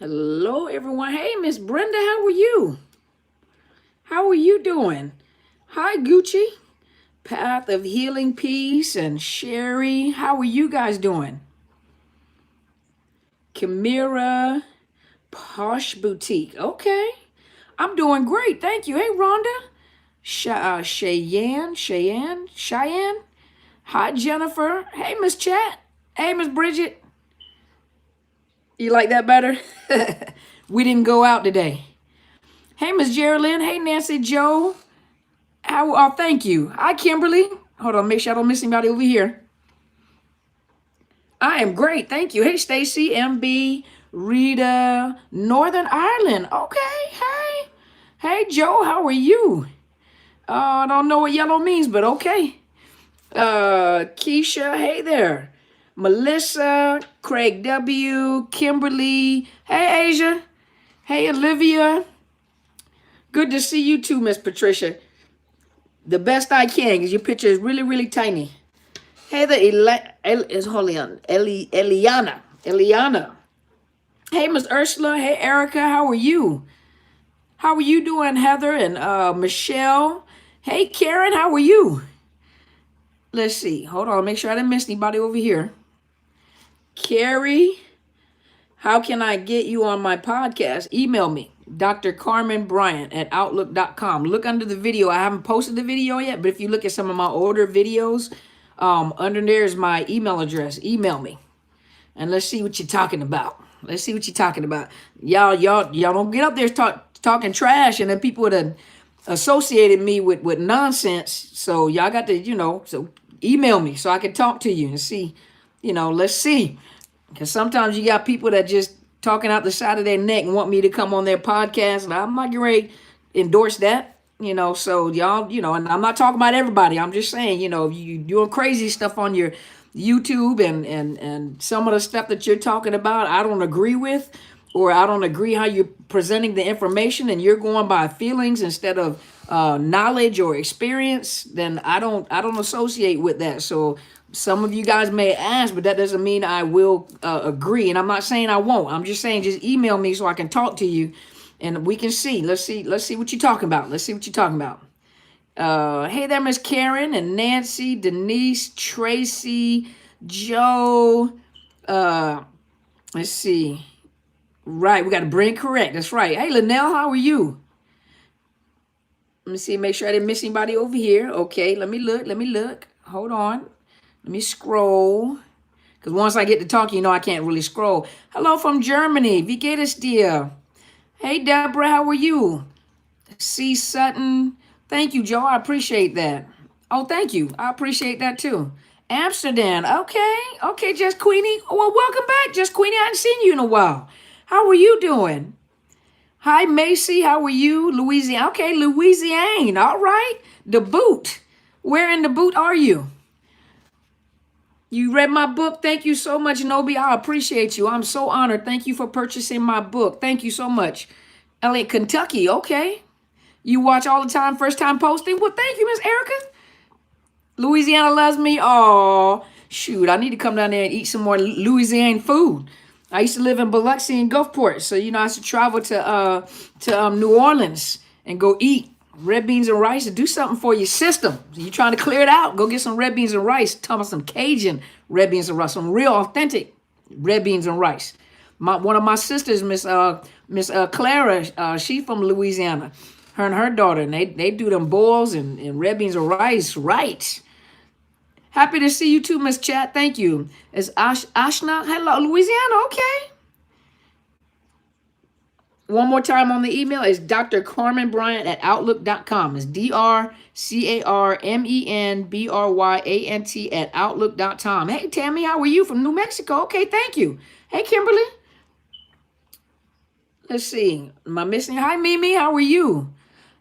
Hello, everyone. Hey, Miss Brenda, how are you? How are you doing? Hi, Gucci. Path of Healing, Peace, and Sherry. How are you guys doing? Kimira, Posh Boutique. Okay. I'm doing great. Thank you. Hey, Rhonda. Cheyenne. Hi, Jennifer. Hey, Miss Chat. Hey, Miss Bridget. You like that better? We didn't go out today. Hey, Miss Geraldine. Hey, Nancy Joe. How? Oh, thank you. Hi, Kimberly. Hold on, make sure I don't miss anybody over here. I am great, thank you. Hey, Stacy, MB, Rita, Northern Ireland. Okay, hey, hey, Joe. How are you? I don't know what yellow means, but okay. Keisha, hey there. Melissa, Craig W, Kimberly. Hey, Asia. Hey, Olivia. Good to see you too, Miss Patricia. The best I can, because your picture is really, really tiny. Heather is holy on Eliana. Eliana. Hey, Miss Ursula. Hey, Erica. How are you? How are you doing, Heather and Michelle? Hey, Karen. How are you? Let's see. Hold on. Make sure I didn't miss anybody over here. Carrie. How can I get you on my podcast? Email me. Dr. Carmen Bryant at Outlook.com. Look under the video. I haven't posted the video yet, but if you look at some of my older videos, under there is my email address. Email me. And let's see what you're talking about. Let's see what you're talking about. Y'all don't get up there talking trash, and then people would have associated me with nonsense. So y'all got to, so email me so I can talk to you and see, let's see. Because sometimes you got people that just talking out the side of their neck and want me to come on their podcast, and I'm not going to endorse that, so y'all, and I'm not talking about everybody. I'm just saying, you doing crazy stuff on your YouTube and some of the stuff that you're talking about, I don't agree with, or I don't agree how you're presenting the information and you're going by feelings instead of knowledge or experience, then I don't associate with that. So some of you guys may ask, but that doesn't mean I will agree. And I'm not saying I won't. I'm just saying just email me so I can talk to you and we can see. Let's see what you're talking about. Let's see what you're talking about. Hey there, Miss Karen and Nancy, Denise, Tracy, Joe. Let's see. Right, we got to bring correct. That's right. Hey, Linnell, how are you? Let me see. Make sure I didn't miss anybody over here. Okay, let me look. Hold on. Let me scroll. Because once I get to talking, I can't really scroll. Hello from Germany. Wie geht es dir? Hey, Deborah, how are you? C. Sutton. Thank you, Joe. I appreciate that. Oh, thank you. I appreciate that too. Amsterdam. Okay, Just Queenie. Well, welcome back, Just Queenie. I haven't seen you in a while. How are you doing? Hi, Macy. How are you? Louisiana. Okay, Louisiana. All right. The boot. Where in the boot are you? You read my book. Thank you so much, Nobi. I appreciate you. I'm so honored. Thank you for purchasing my book. Thank you so much. Elliott, Kentucky. Okay. You watch all the time, first time posting? Well, thank you, Miss Erica. Louisiana loves me. Oh, shoot. I need to come down there and eat some more Louisiana food. I used to live in Biloxi and Gulfport. So, I used to travel to New Orleans and go eat red beans and rice and do something for your system. So you're trying to clear it out, go get some red beans and rice. Tell me some Cajun red beans and rice, some real authentic red beans and rice. One of my sisters, Miss Clara, she from Louisiana. Her and her daughter, and they do them boils and red beans and rice right. Happy to see you too, Miss Chat. Thank you. It's Ashna. Hello, Louisiana. Okay. One more time on the email is Dr. Carmen Bryant at Outlook.com. It's DrCarmenBryant at Outlook.com. Hey, Tammy, how are you from New Mexico? Okay, thank you. Hey, Kimberly. Let's see. Am I missing? Hi, Mimi. How are you?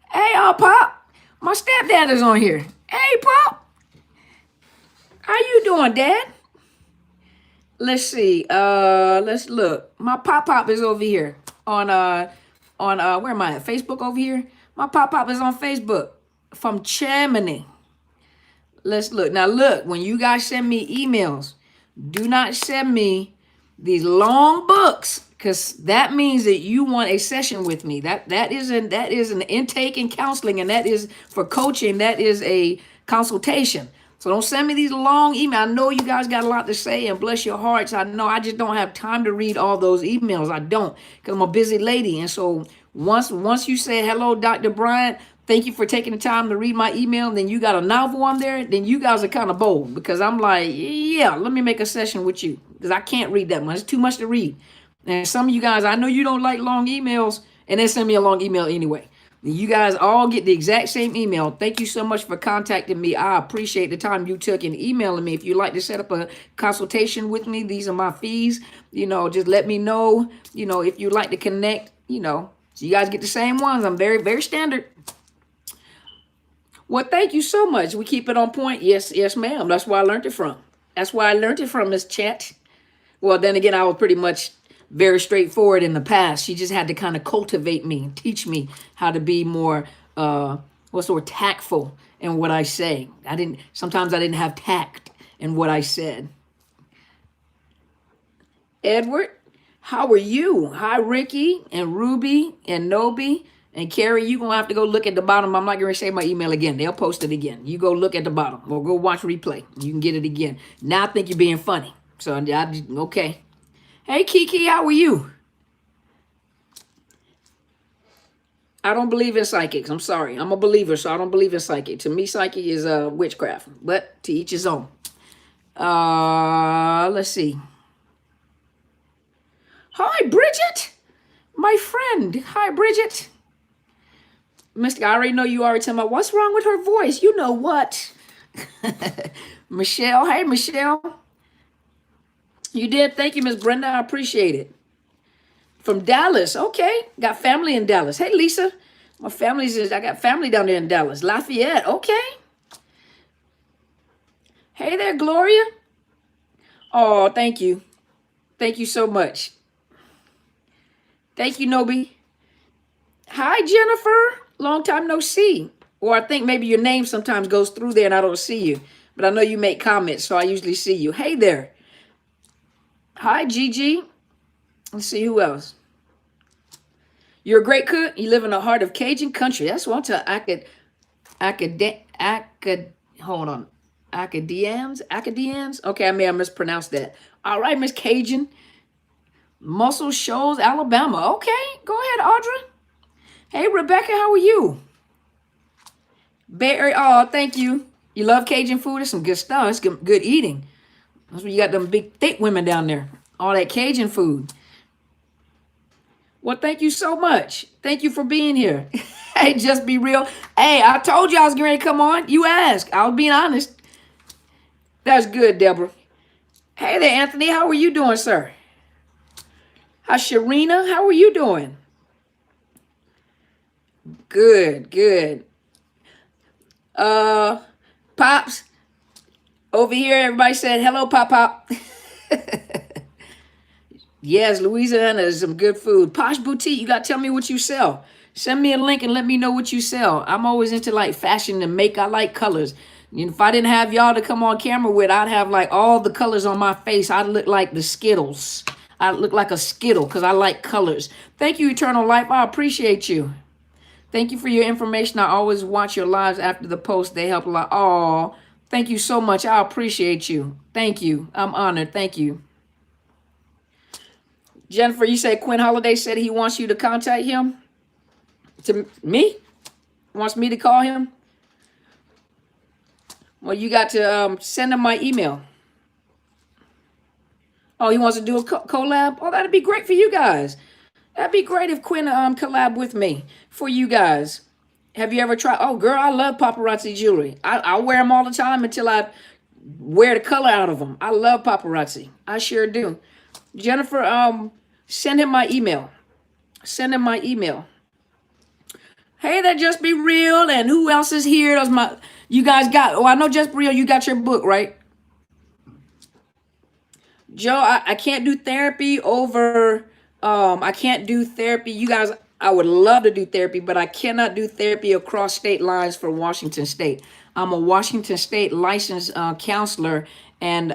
Hey, Pop. My stepdad is on here. Hey, Pop. How you doing, Dad? Let's see. Let's look. My Pop is over here on where am I at? Facebook over here. My Pop is on Facebook from Germany. Let's look. Now look, when you guys send me emails, do not send me these long books. because that means that you want a session with me. That is an intake and counseling, and that is for coaching. That is a consultation. So don't send me these long emails. I know you guys got a lot to say, and bless your hearts. I know I just don't have time to read all those emails. I don't, because I'm a busy lady. And so once you say hello, Dr. Bryant, thank you for taking the time to read my email, and then you got a novel on there, then you guys are kind of bold, because I'm like, yeah, let me make a session with you, because I can't read that much. It's too much to read. And some of you guys, I know you don't like long emails, and they send me a long email anyway. You guys all get the exact same email. Thank you so much for contacting me. I appreciate the time you took in emailing me. If you'd like to set up a consultation with me, these are my fees. Just let me know, if you'd like to connect, so you guys get the same ones. I'm very, very standard. Well, thank you so much. We keep it on point. Yes, ma'am. That's where I learned it from. Miss Chat. Well, then again, I was pretty much very straightforward in the past. She just had to kind of cultivate me, teach me how to be more, tactful in what I say. Sometimes I didn't have tact in what I said. Edward, how are you? Hi, Ricky and Ruby and Nobi and Carrie. You're going to have to go look at the bottom. I'm not going to say my email again. They'll post it again. You go look at the bottom or go watch replay. You can get it again. Now I think you're being funny. So, okay. Hey, Kiki, how are you? I don't believe in psychics. I'm sorry. I'm a believer, so I don't believe in psychic. To me, psychic is witchcraft, but to each his own. Let's see. Hi, Bridget, my friend. Hi, Bridget. Mr. I already know you already tell me what's wrong with her voice. You know what? Michelle. Hey, Michelle. You did. Thank you, Miss Brenda. I appreciate it. From Dallas. Okay. Got family in Dallas. Hey, Lisa. I got family down there in Dallas. Lafayette. Okay. Hey there, Gloria. Oh, thank you. Thank you so much. Thank you, Nobi. Hi, Jennifer. Long time no see. Or I think maybe your name sometimes goes through there and I don't see you. But I know you make comments, so I usually see you. Hey there. Hi, Gigi. Let's see who else. You're a great cook. You live in the heart of Cajun country. That's what I'm telling. Hold on. Acadians? Okay, I may have mispronounced that. All right, Miss Cajun. Muscle Shoals, Alabama. Okay, go ahead, Audra. Hey, Rebecca, how are you? Bay Area. Oh, thank you. You love Cajun food? It's some good stuff. It's good eating. That's where you got them big, thick women down there. All that Cajun food. Well, thank you so much. Thank you for being here. Hey, just be real. Hey, I told you I was getting ready to come on. You asked. I was being honest. That's good, Deborah. Hey there, Anthony. How are you doing, sir? Hi, Sharina. How are you doing? Good. Pops. Over here, everybody said, hello, Pop. Yes, Louisiana is some good food. Posh Boutique, you got to tell me what you sell. Send me a link and let me know what you sell. I'm always into like fashion and make. I like colors. If I didn't have y'all to come on camera with, I'd have like all the colors on my face. I'd look like the Skittles. I'd look like a Skittle because I like colors. Thank you, Eternal Life. I appreciate you. Thank you for your information. I always watch your lives after the post. They help a lot. Oh, thank you so much. I appreciate you. Thank you. I'm honored. Thank you. Jennifer, you said Quinn Holiday said he wants you to contact him? To me? Wants me to call him? Well, you got to send him my email. Oh, he wants to do a collab? Oh, that'd be great for you guys. That'd be great if Quinn collab with me for you guys. Have you ever tried? Oh, girl, I love paparazzi jewelry. I wear them all the time until I wear the color out of them. I love paparazzi. I sure do. Jennifer, send him my email. Send him my email. Hey, that Just Be Real. And who else is here? You guys got, I know Just Be Real, you got your book, right? Joe, I can't do therapy over, I can't do therapy. You guys, I would love to do therapy, but I cannot do therapy across state lines for Washington State. I'm a Washington State licensed counselor, and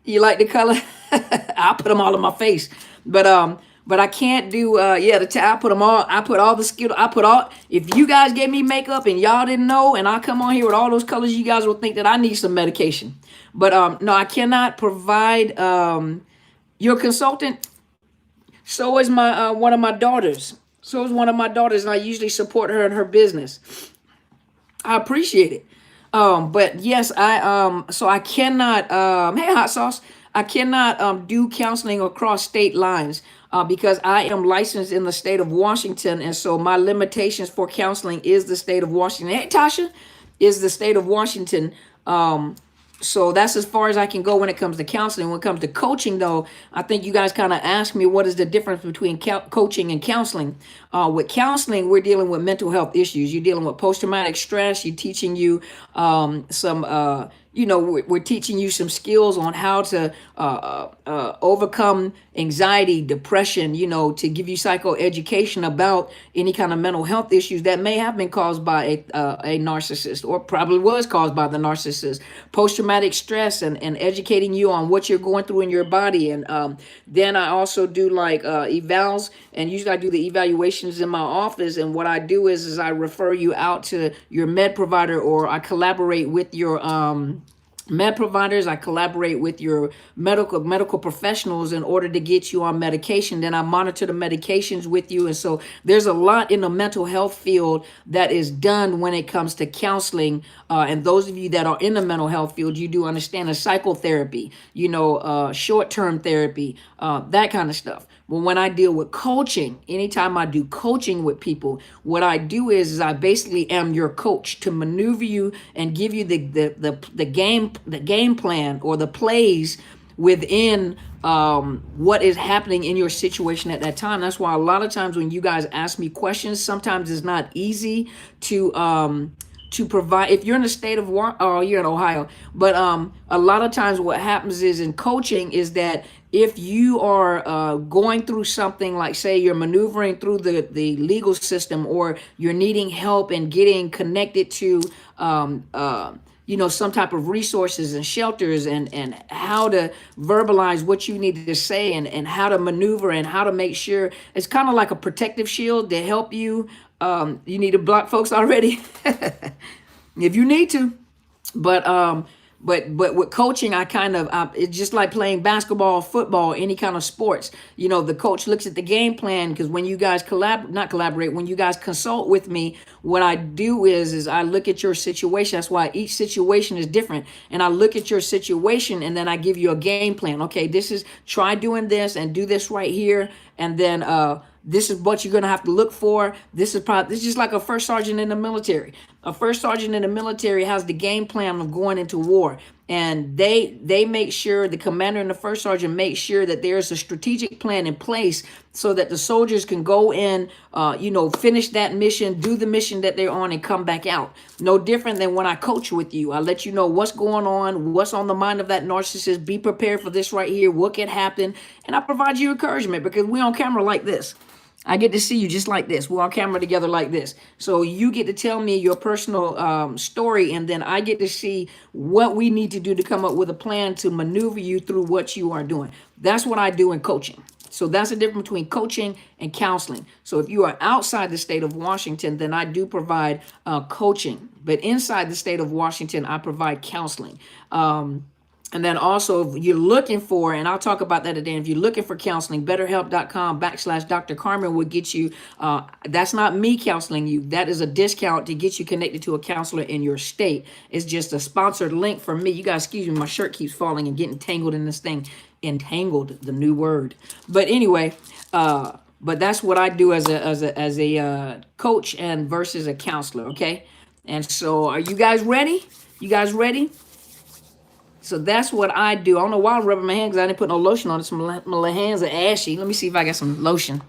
you like the color? I'll put them all in my face. But But I can't do yeah, I put them all, I put all the skill, I put all, if you guys gave me makeup and y'all didn't know, and I come on here with all those colors, you guys will think that I need some medication. But no, I cannot provide your consultant. So is my one of my daughters. So is one of my daughters, and I usually support her in her business. I appreciate it. But yes, so I cannot hey hot sauce. I cannot do counseling across state lines because I am licensed in the state of Washington, and so my limitations for counseling is the state of Washington. Hey Tasha, is the state of Washington. So that's as far as I can go when it comes to counseling. When it comes to coaching, though, I think you guys kind of asked me what is the difference between coaching and counseling. With counseling, we're dealing with mental health issues. You're dealing with post-traumatic stress. You're teaching you some, we're teaching you some skills on how to overcome anxiety, depression, to give you psychoeducation about any kind of mental health issues that may have been caused by a narcissist, or probably was caused by the narcissist. Post-traumatic stress, and educating you on what you're going through in your body. And then I also do like evals, and usually I do the evaluations in my office. And what I do is I refer you out to your med provider, or I collaborate with your med providers. I collaborate with your medical professionals in order to get you on medication. Then I monitor the medications with you. And so there's a lot in the mental health field that is done when it comes to counseling. And those of you that are in the mental health field, you do understand the psychotherapy, short-term therapy, that kind of stuff. But when I deal with coaching, anytime I do coaching with people, what I do is I basically am your coach to maneuver you and give you the game plan, or the plays within what is happening in your situation at that time. That's why a lot of times when you guys ask me questions, sometimes it's not easy to provide. If you're in the state of you're in Ohio, but a lot of times what happens is in coaching is that if you are going through something, like say you're maneuvering through the legal system, or you're needing help and getting connected to some type of resources and shelters, and how to verbalize what you need to say, and how to maneuver, and how to make sure it's kind of like a protective shield to help you. You need to block folks already if you need to, but with coaching, it's just like playing basketball, football, any kind of sports. The coach looks at the game plan, because when you guys when you guys consult with me, what I do is I look at your situation. That's why each situation is different. And I look at your situation, and then I give you a game plan. Okay, try doing this and do this right here. And then, this is what you're going to have to look for. This is just like a first sergeant in the military. A first sergeant in the military has the game plan of going into war. And they make sure, the commander and the first sergeant make sure that there's a strategic plan in place so that the soldiers can go in, finish that mission, do the mission that they're on, and come back out. No different than when I coach with you. I let you know what's going on, what's on the mind of that narcissist. Be prepared for this right here, what can happen. And I provide you encouragement, because we're on camera like this. I get to see you just like this. We're on camera together like this. So you get to tell me your personal story, and then I get to see what we need to do to come up with a plan to maneuver you through what you are doing. That's what I do in coaching. So that's the difference between coaching and counseling. So if you are outside the state of Washington, then I do provide coaching. But inside the state of Washington, I provide counseling. And then also, if you're looking for, and I'll talk about that today, if you're looking for counseling, BetterHelp.com/Dr. Carmen will get you, that's not me counseling you. That is a discount to get you connected to a counselor in your state. It's just a sponsored link for me. You guys, excuse me, my shirt keeps falling and getting tangled in this thing. Entangled, the new word. But anyway, but that's what I do as a coach and versus a counselor, okay? And so are you guys ready? You guys ready? So that's what I do. I don't know why I'm rubbing my hands, because I didn't put no lotion on it. So my hands are ashy. Let me see if I got some lotion.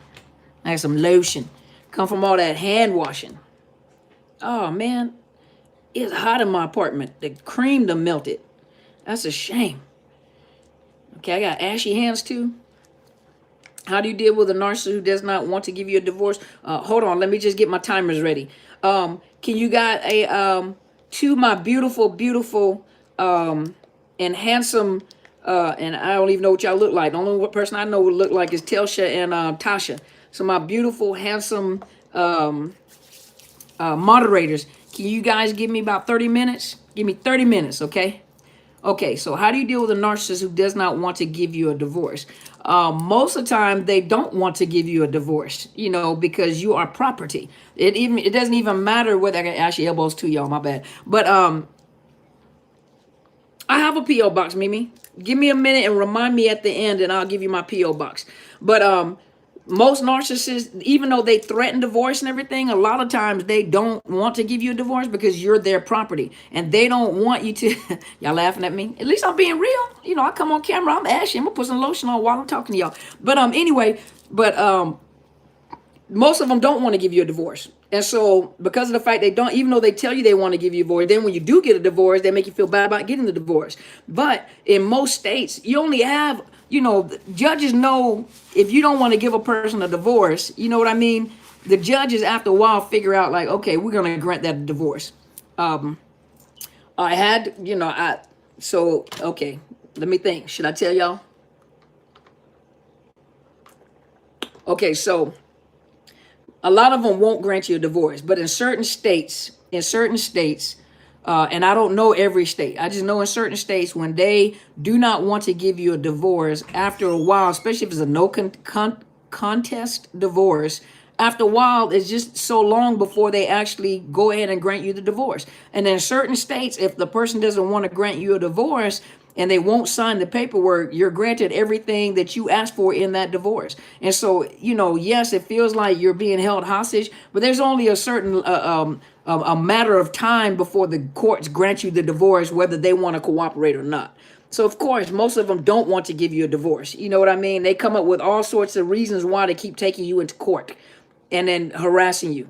I got some lotion. Come from all that hand washing. Oh, man. It's hot in my apartment. The cream done melted. That's a shame. Okay, I got ashy hands too. How do you deal with a narcissist who does not want to give you a divorce? Hold on. Let me just get my timers ready. Can you got to my beautiful, beautiful... and handsome And I don't even know what y'all look like. The only person I know would look like is Telsha and Tasha. So my beautiful, handsome moderators, can you guys give me about 30 minutes? Give me 30 minutes, okay? Okay, so how do you deal with a narcissist who does not want to give you a divorce? Most of the time, they don't want to give you a divorce, because you are property. It doesn't even matter whether I can ask your elbows too, y'all. My bad. But I have a PO box, Mimi. Give me a minute and remind me at the end, and I'll give you my PO box. But most narcissists, even though they threaten divorce and everything, a lot of times they don't want to give you a divorce because you're their property, and they don't want you to. Y'all laughing at me? At least I'm being real. I come on camera, I'm ashy. I'm gonna put some lotion on while I'm talking to y'all. But anyway, most of them don't want to give you a divorce. And so because of the fact they don't, even though they tell you they want to give you a divorce, then when you do get a divorce, they make you feel bad about getting the divorce. But in most states, you only have, judges know if you don't want to give a person a divorce, you know what I mean? The judges after a while figure out like, okay, we're going to grant that a divorce. Okay, let me think. Should I tell y'all? Okay, so a lot of them won't grant you a divorce, but in certain states, and I don't know every state. I just know in certain states when they do not want to give you a divorce, after a while, especially if it's a no contest divorce, after a while, it's just so long before they actually go ahead and grant you the divorce. And in certain states, if the person doesn't want to grant you a divorce and they won't sign the paperwork, you're granted everything that you asked for in that divorce. And so, yes, it feels like you're being held hostage, but there's only a certain a matter of time before the courts grant you the divorce, whether they want to cooperate or not. So, of course, most of them don't want to give you a divorce. You know what I mean? They come up with all sorts of reasons why to keep taking you into court and then harassing you.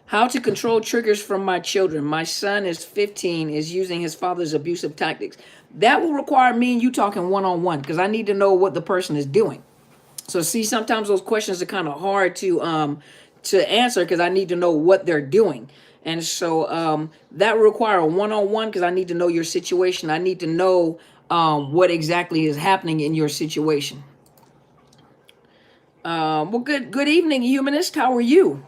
How to control triggers from my children. My son is 15, is using his father's abusive tactics. That will require me and you talking one-on-one because I need to know what the person is doing. So see, sometimes those questions are kind of hard to answer because I need to know what they're doing. And so that will require a one-on-one because I need to know your situation. I need to know what exactly is happening in your situation. Well, good evening, humanist. How are you?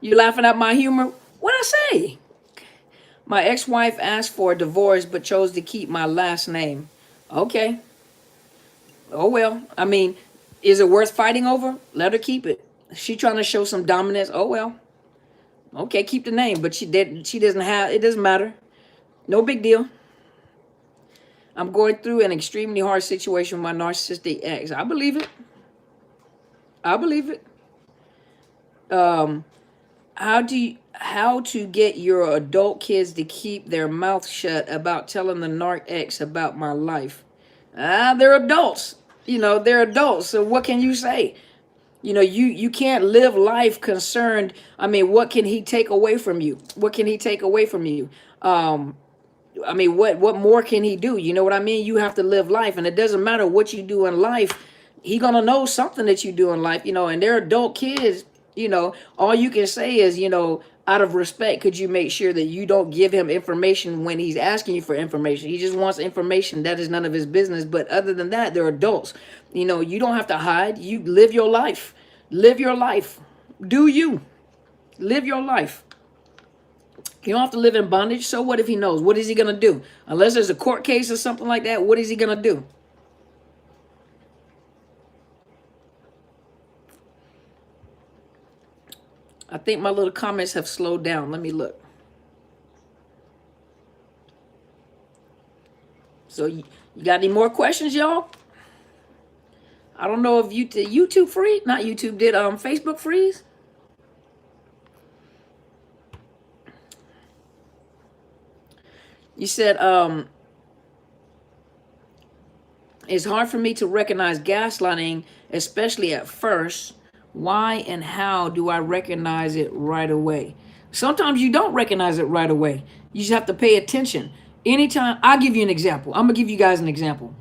You laughing at my humor? What'd I say? My ex-wife asked for a divorce but chose to keep my last name. Okay. Oh, well. I mean, is it worth fighting over? Let her keep it. She trying to show some dominance. Oh, well. Okay, keep the name. But she doesn't have, it doesn't matter. No big deal. I'm going through an extremely hard situation with my narcissistic ex. I believe it. How to get your adult kids to keep their mouth shut about telling the narc ex about my life? They're adults. They're adults. So what can you say? You can't live life concerned. I mean, what can he take away from you? What more can he do? You know what I mean? You have to live life, and it doesn't matter what you do in life. He gonna know something that you do in life, and they're adult kids. All you can say is, out of respect, could you make sure that you don't give him information when he's asking you for information? He just wants information. That is none of his business. But other than that, they're adults. You don't have to hide. You live your life. Live your life. Do you? Live your life. You don't have to live in bondage. So what if he knows? What is he going to do? Unless there's a court case or something like that, what is he going to do? I think my little comments have slowed down. Let me look. So you got any more questions, y'all? I don't know if YouTube freeze, not YouTube, did Facebook freeze? You said it's hard for me to recognize gaslighting, especially at first. Why and how do I recognize it right away? Sometimes you don't recognize it right away. You just have to pay attention. Anytime, I'll give you an example. I'm gonna give you guys an example.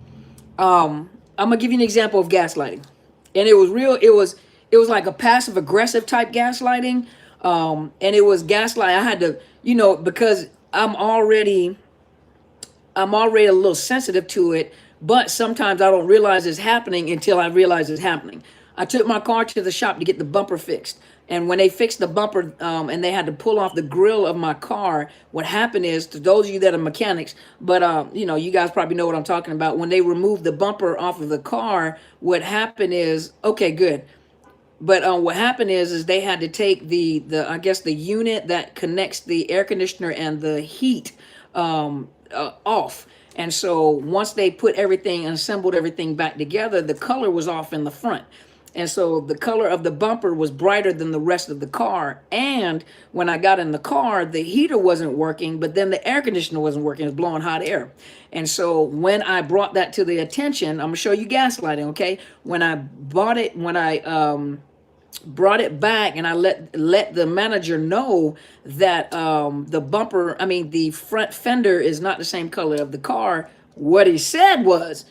I'm gonna give you an example of gaslighting, and it was real. It was like a passive aggressive type gaslighting, and it was gaslight. I had to, because I'm already I'm already a little sensitive to it, but sometimes I don't realize it's happening until I realize it's happening. I took my car to the shop to get the bumper fixed. And when they fixed the bumper and they had to pull off the grill of my car, what happened is, to those of you that are mechanics, but you guys probably know what I'm talking about. When they removed the bumper off of the car, what happened is, okay, good. But what happened is they had to take the I guess the unit that connects the air conditioner and the heat off. And so once they put everything and assembled everything back together, the color was off in the front. And so the color of the bumper was brighter than the rest of the car. And when I got in the car, the heater wasn't working, but then the air conditioner wasn't working. It was blowing hot air. And so when I brought that to the attention, I'm gonna show you gaslighting, okay? When I bought it, when I brought it back and I let the manager know that the front fender is not the same color of the car. What he said was,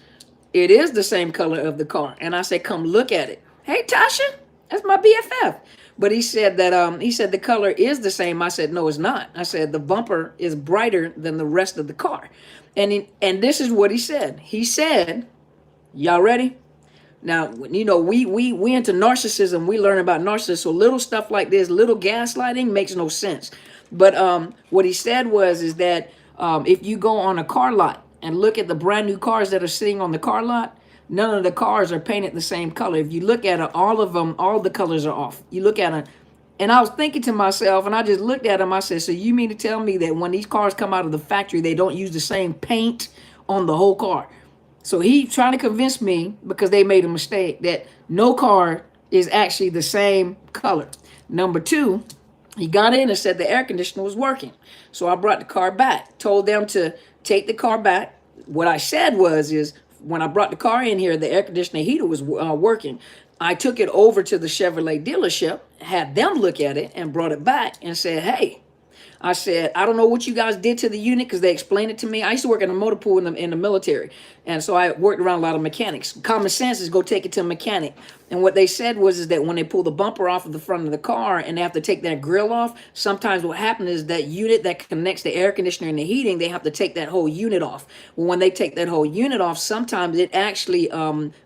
it is the same color of the car. And I said, come look at it. Hey, Tasha, that's my BFF. But he said that he said the color is the same. I said, no, it's not. I said the bumper is brighter than the rest of the car. And this is what he said. He said, y'all ready? Now, we into narcissism. We learn about narcissists. So little stuff like this, little gaslighting makes no sense. But what he said is that if you go on a car lot and look at the brand new cars that are sitting on the car lot, none of the cars are painted the same color. If you look at it, all of them, all the colors are off. You look at it, and I was thinking to myself, and I just looked at him. I said, so you mean to tell me that when these cars come out of the factory, they don't use the same paint on the whole car? So he's trying to convince me, because they made a mistake, that no car is actually the same color. Number two, he got in and said the air conditioner was working. So I brought the car back, told them to take the car back. What I said is when I brought the car in here, the air conditioner heater was working. I took it over to the Chevrolet dealership, had them look at it, and brought it back and said, hey, I said, I don't know what you guys did to the unit, because they explained it to me. I used to work in a motor pool in the military. And so I worked around a lot of mechanics. Common sense is go take it to a mechanic. And what they said is that when they pull the bumper off of the front of the car and they have to take that grill off, sometimes what happens is that unit that connects the air conditioner and the heating, they have to take that whole unit off. Well, when they take that whole unit off, sometimes it actually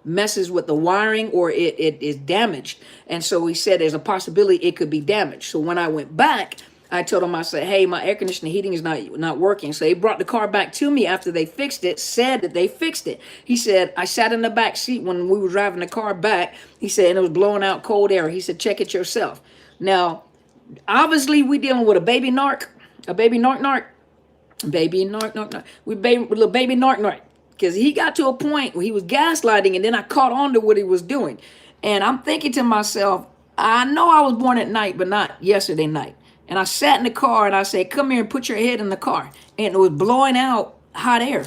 messes with the wiring, or it is damaged. And so he said there's a possibility it could be damaged. So when I went back, I told him, I said, hey, my air conditioning heating is not working. So they brought the car back to me after they fixed it, said that they fixed it. He said, I sat in the back seat when we were driving the car back. He said, and it was blowing out cold air. He said, check it yourself. Now, obviously, we dealing with a baby narc, baby narc. With little baby narc. Because he got to a point where he was gaslighting, and then I caught on to what he was doing. And I'm thinking to myself, I know I was born at night, but not yesterday night. And I sat in the car and I said, come here and put your head in the car. And it was blowing out hot air.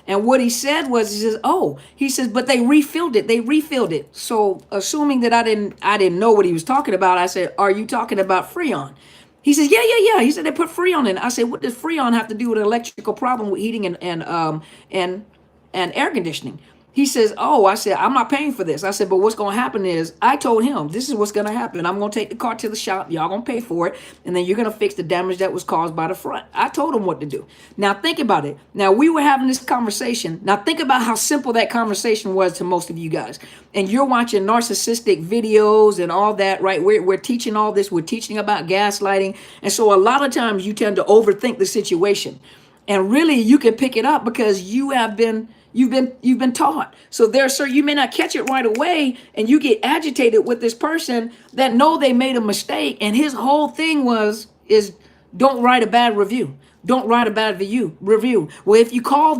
And what he said was, he says, but they refilled it. So assuming that I didn't know what he was talking about, I said, are you talking about Freon? He says, yeah. He said they put Freon in. I said, what does Freon have to do with an electrical problem with heating and air conditioning? He says, I said, I'm not paying for this. I said, but what's going to happen is, I told him, this is what's going to happen. I'm going to take the car to the shop. Y'all going to pay for it. And then you're going to fix the damage that was caused by the front. I told him what to do. Now, think about it. Now, we were having this conversation. Now, think about how simple that conversation was to most of you guys. And you're watching narcissistic videos and all that, right? We're teaching all this. We're teaching about gaslighting. And so a lot of times you tend to overthink the situation. And really, you can pick it up because you've been taught. So you may not catch it right away, and you get agitated with this person that know they made a mistake, and his whole thing is don't write a bad review. Don't write a bad review. Well, if you call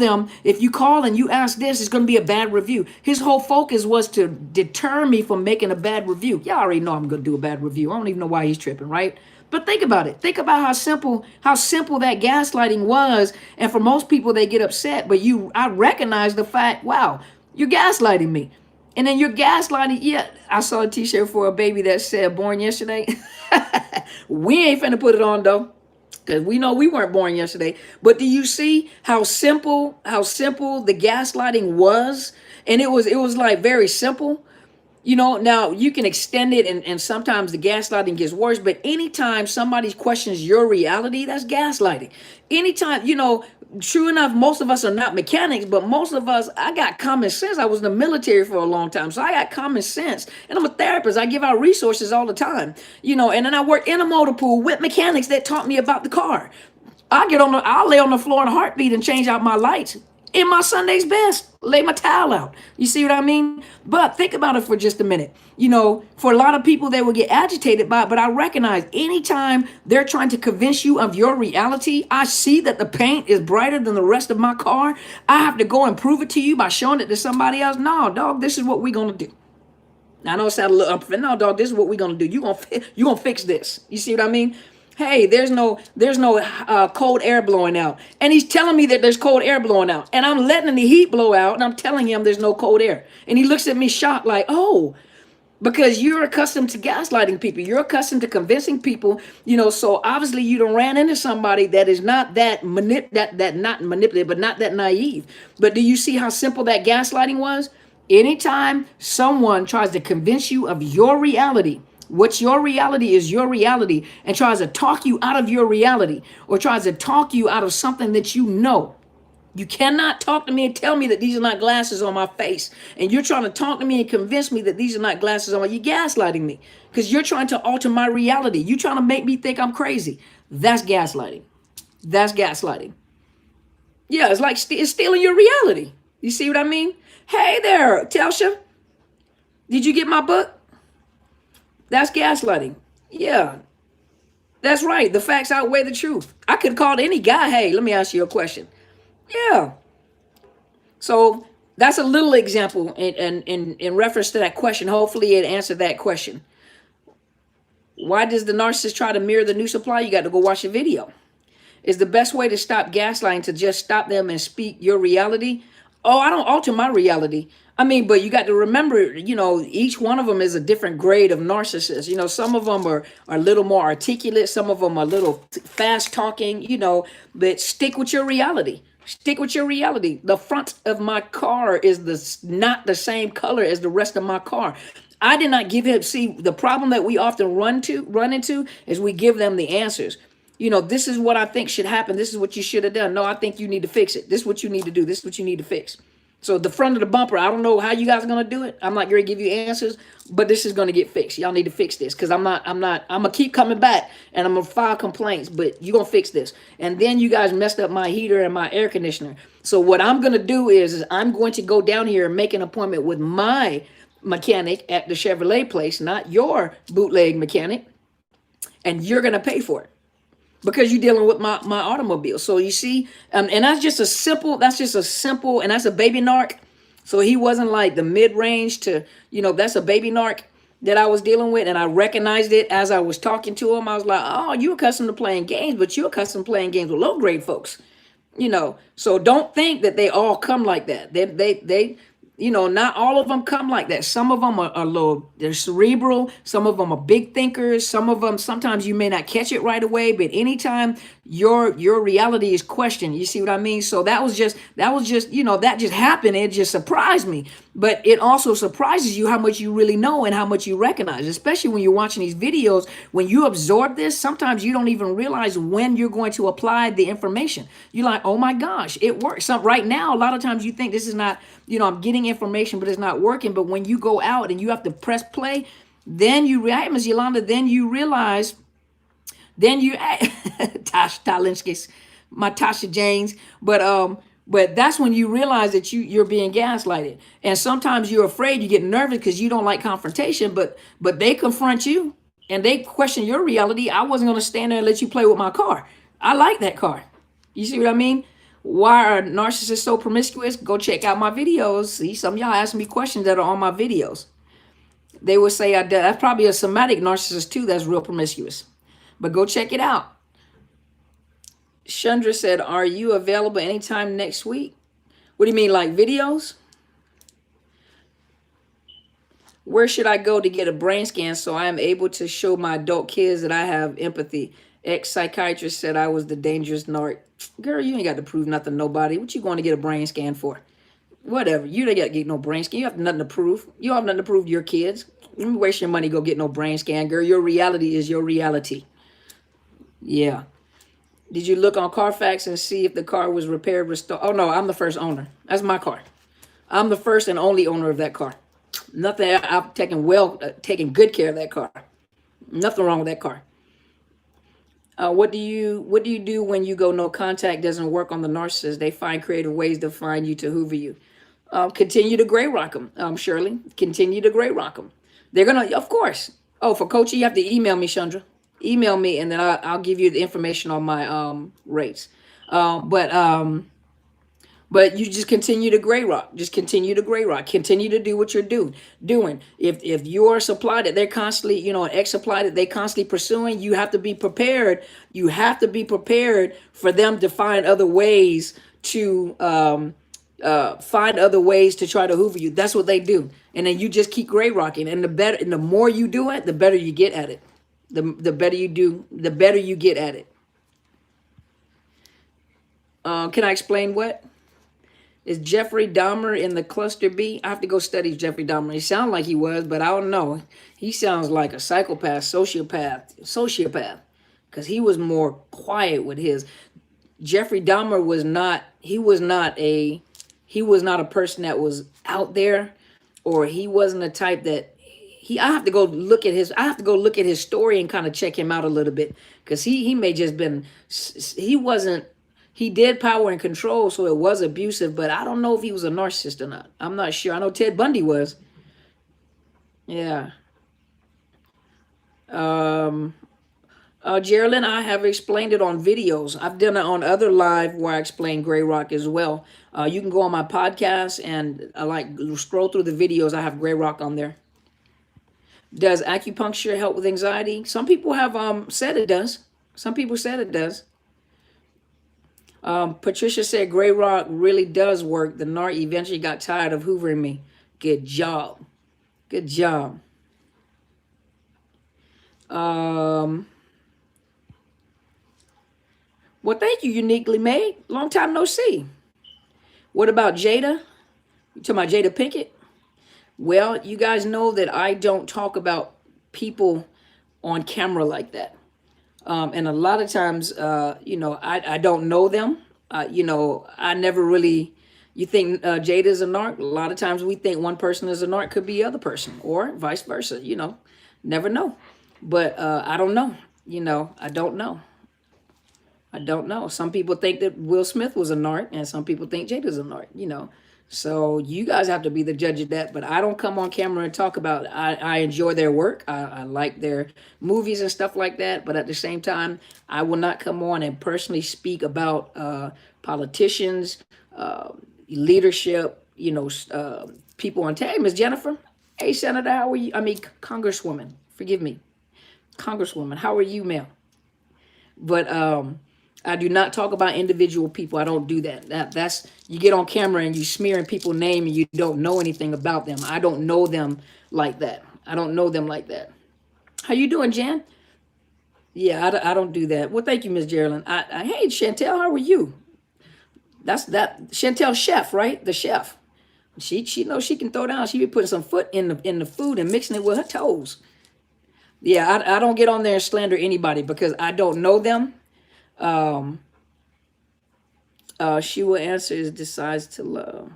and you ask this, it's going to be a bad review. His whole focus was to deter me from making a bad review. Y'all already know I'm going to do a bad review. I don't even know why he's tripping, right? But think about it. Think about how simple that gaslighting was. And for most people, they get upset. But I recognize the fact, wow, you're gaslighting me. And then you're gaslighting. Yeah, I saw a t-shirt for a baby that said born yesterday. We ain't finna put it on though, because we know we weren't born yesterday. But do you see how simple the gaslighting was? And it was like very simple. You know, now you can extend it, and sometimes the gaslighting gets worse, but anytime somebody questions your reality, that's gaslighting. Anytime, you know, true enough, most of us are not mechanics, but most of us, I got common sense. I was in the military for a long time, so I got common sense. And I'm a therapist. I give out resources all the time, you know, and then I work in a motor pool with mechanics that taught me about the car. I'll lay on the floor in a heartbeat and change out my lights in my Sunday's best. Lay my towel out. You see what I mean? But think about it for just a minute. You know, for a lot of people, they will get agitated by it, but I recognize anytime they're trying to convince you of your reality, I see that the paint is brighter than the rest of my car. I have to go and prove it to you by showing it to somebody else. No, dog, this is what we're going to do. I know it sounds a little unfair. No, dog, this is what we're gonna do. You gonna fix this. You see what I mean? Hey, there's no cold air blowing out, and he's telling me that there's cold air blowing out, and I'm letting the heat blow out, and I'm telling him there's no cold air, and he looks at me shocked, like, oh, because you're accustomed to gaslighting people, you're accustomed to convincing people, you know. So obviously you don't ran into somebody that is not that not manipulative, but not that naive. But do you see how simple that gaslighting was? Anytime someone tries to convince you of your reality, what's your reality is your reality, and tries to talk you out of your reality, or tries to talk you out of something that you know. You cannot talk to me and tell me that these are not glasses on my face. And you're trying to talk to me and convince me that these are not glasses on my, you're gaslighting me. Because you're trying to alter my reality. You're trying to make me think I'm crazy. That's gaslighting. That's gaslighting. Yeah, it's like it's stealing your reality. You see what I mean? Hey there, Telsha. Did you get my book? That's gaslighting. Yeah, that's right. The facts outweigh the truth. I could call any guy, hey, let me ask you a question. Yeah. So that's a little example in reference to that question. Hopefully it answered that question. Why does the narcissist try to mirror the new supply? You got to go watch the video. Is the best way to stop gaslighting to just stop them and speak your reality? Oh, I don't alter my reality. I mean, but you got to remember, you know, each one of them is a different grade of narcissist. You know, some of them are a little more articulate. Some of them are a little fast talking, you know, but stick with your reality. Stick with your reality. The front of my car is not the same color as the rest of my car. I did not give him. See, the problem that we often run into is we give them the answers. You know, this is what I think should happen. This is what you should have done. No, I think you need to fix it. This is what you need to do. This is what you need to fix. So the front of the bumper, I don't know how you guys are going to do it. I'm not going to give you answers, but this is going to get fixed. Y'all need to fix this, because I'm going to keep coming back and I'm going to file complaints, but you're going to fix this. And then you guys messed up my heater and my air conditioner. So what I'm going to do is I'm going to go down here and make an appointment with my mechanic at the Chevrolet place, not your bootleg mechanic, and you're going to pay for it, because you're dealing with my automobile. So you see, and that's just a simple, and that's a baby narc. So he wasn't like the mid-range to, you know, that's a baby narc that I was dealing with. And I recognized it as I was talking to him. I was like, oh, you're accustomed to playing games, but you're accustomed to playing games with low grade folks, you know. So don't think that they all come like that. They you know, not all of them come like that. Some of them are a little, they're cerebral. Some of them are big thinkers. Some of them, sometimes you may not catch it right away, but anytime your reality is questioned, you see what I mean? So that was just, you know, that just happened. It just surprised me. But it also surprises you how much you really know and how much you recognize, especially when you're watching these videos. When you absorb this, sometimes you don't even realize when you're going to apply the information. You're like, oh my gosh, it works. Right now, a lot of times you think this is not, you know, I'm getting information, but it's not working. But when you go out and you have to press play, then you react, Ms. Yolanda, then you realize, Tosh Talinskis, my Tasha James, but that's when you realize that you're being gaslighted. And sometimes you're afraid, you get nervous because you don't like confrontation, but they confront you and they question your reality. I wasn't going to stand there and let you play with my car. I like that car. You see what I mean? Why are narcissists so promiscuous? Go check out my videos. See, some of y'all asking me questions that are on my videos. They would say that's probably a somatic narcissist too that's real promiscuous. But go check it out. Chandra said, are you available anytime next week? What do you mean, like videos? Where should I go to get a brain scan so I am able to show my adult kids that I have empathy? Ex-psychiatrist said I was the dangerous narc. Girl, you ain't got to prove nothing to nobody. What you going to get a brain scan for? Whatever. You don't got to get no brain scan. You have nothing to prove. You don't have nothing to prove to your kids. You waste your money, go get no brain scan, girl. Your reality is your reality. Yeah. Did you look on Carfax and see if the car was repaired, restored? Oh no, I'm the first owner. That's my car. I'm the first and only owner of that car. Nothing. I've taken good care of that car. Nothing wrong with that car. What do you do when you go no contact doesn't work on the narcissist? They find creative ways to find you to hoover you. Continue to gray rock them, Shirley. Continue to gray rock them. They're gonna, of course. Oh, for coaching, you have to email me, Chandra. Email me, and then I'll give you the information on my rates. But you just continue to gray rock. Just continue to gray rock. Continue to do what you're doing. If you're a supply that they're constantly, an ex supply that they constantly pursuing, you have to be prepared. You have to be prepared for them to find other ways to find other ways to try to hoover you. That's what they do. And then you just keep gray rocking. And the more you do it, the better you get at it. The better you do, the better you get at it. Can I explain what? Is Jeffrey Dahmer in the cluster B? I have to go study Jeffrey Dahmer. He sounds like he was, but I don't know. He sounds like a psychopath, sociopath, because he was more quiet with his. Jeffrey Dahmer was not. He was not a person that was out there, or he wasn't a type that. I have to go look at his story and kind of check him out a little bit, because he may just been. He wasn't. He did power and control, so it was abusive, but I don't know if he was a narcissist or not. I'm not sure. I know Ted Bundy was. Yeah. Geraldine, I have explained it on videos. I've done it on other live where I explain gray rock as well. You can go on my podcast and scroll through the videos. I have gray rock on there. Does acupuncture help with anxiety? Some people have said it does. Some people said it does. Patricia said gray rock really does work. The narc eventually got tired of hoovering me. Good job. Good job. Well, thank you, Uniquely Made. Long time no see. What about Jada? You talking about Jada Pinkett? Well, you guys know that I don't talk about people on camera like that. And a lot of times, I don't know them. I never really, you think Jada is a narc? A lot of times we think one person is a narc, could be the other person, or vice versa, never know. But I don't know, I don't know. I don't know. Some people think that Will Smith was a narc, and some people think Jada's a narc, So you guys have to be the judge of that. But I don't come on camera and talk about it. I enjoy their work. I like their movies and stuff like that. But at the same time, I will not come on and personally speak about politicians, leadership, people on time. Miss Jennifer, hey, Senator, how are you? Congresswoman, forgive me. Congresswoman, how are you, ma'am? But I do not talk about individual people. I don't do that. That's you get on camera and you smearing people's name and you don't know anything about them. I don't know them like that. I don't know them like that. How you doing, Jan? Yeah, I don't do that. Well, thank you, Miss Geraldine. Hey, Chantel, how are you? That's that Chantel chef, right? The chef. She knows she can throw down. She be putting some foot in the food and mixing it with her toes. Yeah, I don't get on there and slander anybody because I don't know them. She will answer is decides to love.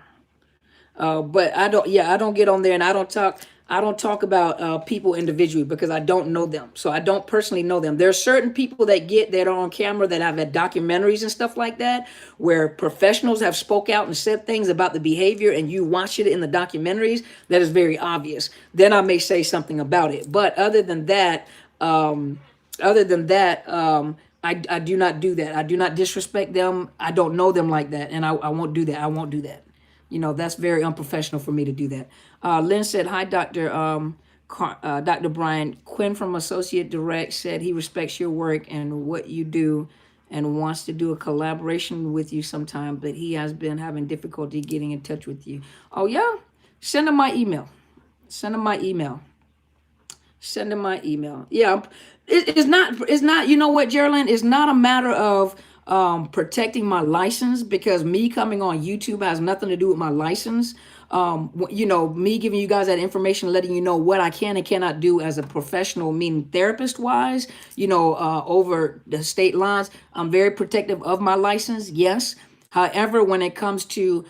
But I don't get on there and I don't talk about people individually because I don't know them. So I don't personally know them. There are certain people that are on camera that have had documentaries and stuff like that, where professionals have spoke out and said things about the behavior and you watch it in the documentaries, that is very obvious. Then I may say something about it. But other than that, I do not do that. I do not disrespect them. I don't know them like that. And I won't do that. I won't do that. That's very unprofessional for me to do that. Lynn said, hi, Dr. Dr. Brian. Quinn from Associate Direct said he respects your work and what you do and wants to do a collaboration with you sometime, but he has been having difficulty getting in touch with you. Oh, yeah? Send him my email. Yeah. It's not, you know what, Geraldine? It's not a matter of protecting my license, because me coming on YouTube has nothing to do with my license. Me giving you guys that information, letting you know what I can and cannot do as a professional, meaning therapist wise, over the state lines. I'm very protective of my license. Yes. However, when it comes to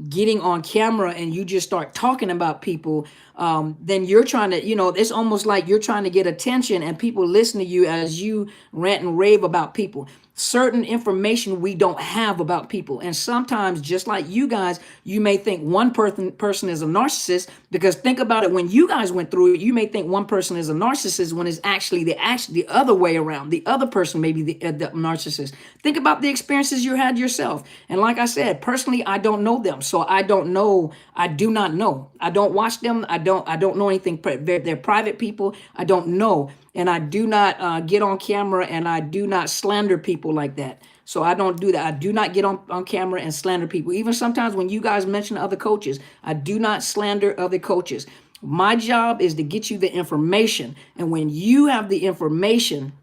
getting on camera and you just start talking about people, then you're trying to, it's almost like you're trying to get attention and people listen to you as you rant and rave about people. Certain information we don't have about people. And sometimes, just like you guys, you may think one person is a narcissist, because think about it, when you guys went through it, you may think one person is a narcissist when it's actually the other way around. The other person may be the narcissist. Think about the experiences you had yourself. And like I said, personally, I don't know them. So I don't know. I do not know. I don't watch them. I don't know anything. They're private people. I don't know. And I do not get on camera, and I do not slander people like that. So I don't do that. I do not get on camera and slander people. Even sometimes when you guys mention other coaches, I do not slander other coaches. My job is to get you the information. And when you have the information,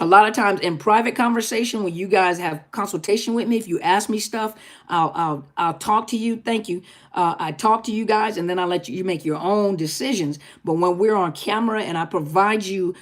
a lot of times in private conversation, when you guys have consultation with me, if you ask me stuff, I'll talk to you. Thank you. I talk to you guys, and then I let you make your own decisions. But when we're on camera and I provide you,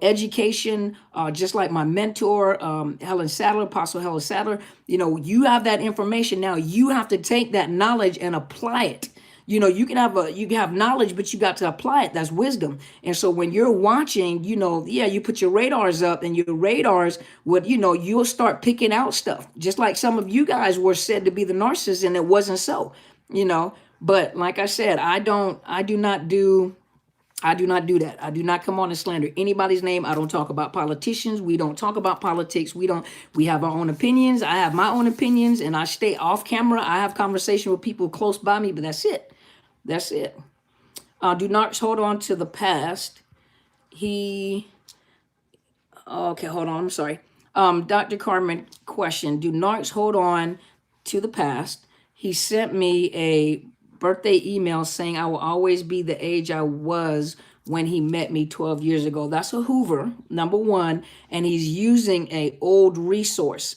education, just like my mentor, Helen Sadler, Apostle Helen Sadler, you have that information. Now you have to take that knowledge and apply it. You can have knowledge, but you got to apply it. That's wisdom. And so when you're watching, you put your radars up, and your radars would, you'll start picking out stuff. Just like some of you guys were said to be the narcissist, and it wasn't so, But like I said, I do not do that. I do not come on and slander anybody's name. I don't talk about politicians. We don't talk about politics. We have our own opinions. I have my own opinions, and I stay off camera. I have conversation with people close by me, but that's it. That's it. Do not hold on to the past. Okay, hold on. I'm sorry. Dr. Carmen question. Do not hold on to the past. He sent me a birthday email saying I will always be the age I was when he met me 12 years ago. That's a Hoover, number one. And he's using a old resource.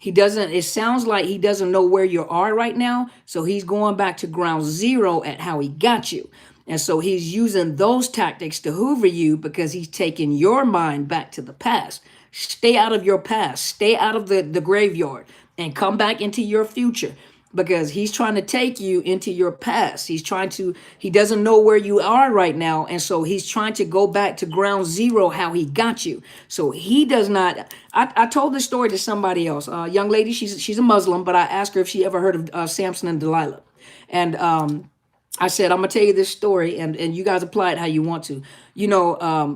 It sounds like he doesn't know where you are right now. So he's going back to ground zero at how he got you. And so he's using those tactics to hoover you, because he's taking your mind back to the past. Stay out of your past. Stay out of the graveyard and come back into your future, because he's trying to take you into your past. He doesn't know where you are right now. And so he's trying to go back to ground zero, how he got you. So he does not. I told this story to somebody else, a young lady. She's a Muslim, but I asked her if she ever heard of Samson and Delilah. And I said, I'm going to tell you this story, and you guys apply it how you want to.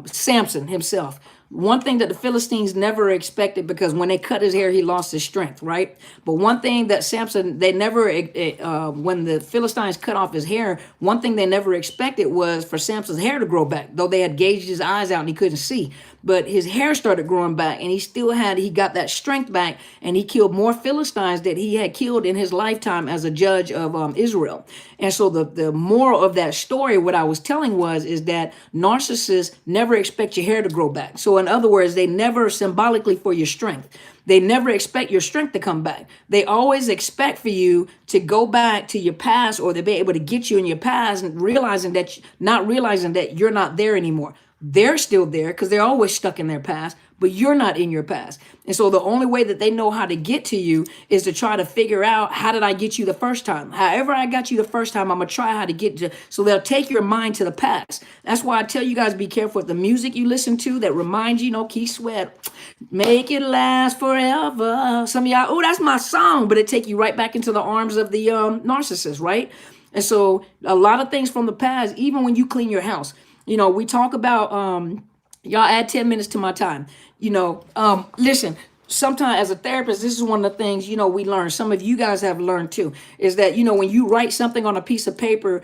Samson himself. One thing that the Philistines never expected, because when they cut his hair, he lost his strength, right? But one thing that Samson, they never, when the Philistines cut off his hair, one thing they never expected was for Samson's hair to grow back, though they had gauged his eyes out and he couldn't see. But his hair started growing back, and he got that strength back, and he killed more Philistines that he had killed in his lifetime as a judge of Israel. And so the moral of that story, what I was telling is that narcissists never expect your hair to grow back. So in other words, they never symbolically for your strength. They never expect your strength to come back. They always expect for you to go back to your past, or to be able to get you in your past, and not realizing that you're not there anymore. They're still there because they're always stuck in their past, but you're not in your past. And so the only way that they know how to get to you is to try to figure out, how did I get you the first time? However I got you the first time, I'm going to try how to get you. So they'll take your mind to the past. That's why I tell you guys, be careful with the music you listen to that reminds you, Keith Sweat, make it last forever. Some of y'all, oh, that's my song, but it take you right back into the arms of the narcissist, right? And so a lot of things from the past, even when you clean your house, we talk about, y'all add 10 minutes to my time. Listen, sometimes as a therapist, this is one of the things, we learn. Some of you guys have learned too, is that, when you write something on a piece of paper,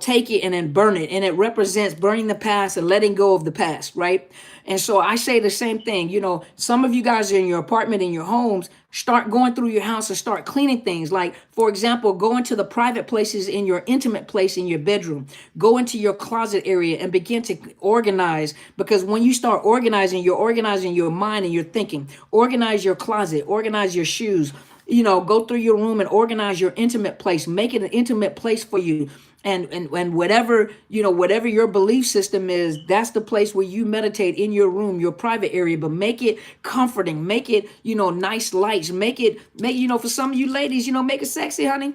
take it and then burn it. And it represents burning the past and letting go of the past, right? And so I say the same thing. Some of you guys are in your apartment, in your homes, Start going through your house and start cleaning things. Like, for example, go into the private places in your intimate place in your bedroom. Go into your closet area and begin to organize. Because when you start organizing, you're organizing your mind and your thinking. Organize your closet, organize your shoes. Go through your room and organize your intimate place. Make it an intimate place for you. And whatever whatever your belief system is, that's the place where you meditate, in your room, your private area. But make it comforting, make it nice lights, make for some of you ladies, make it sexy, honey.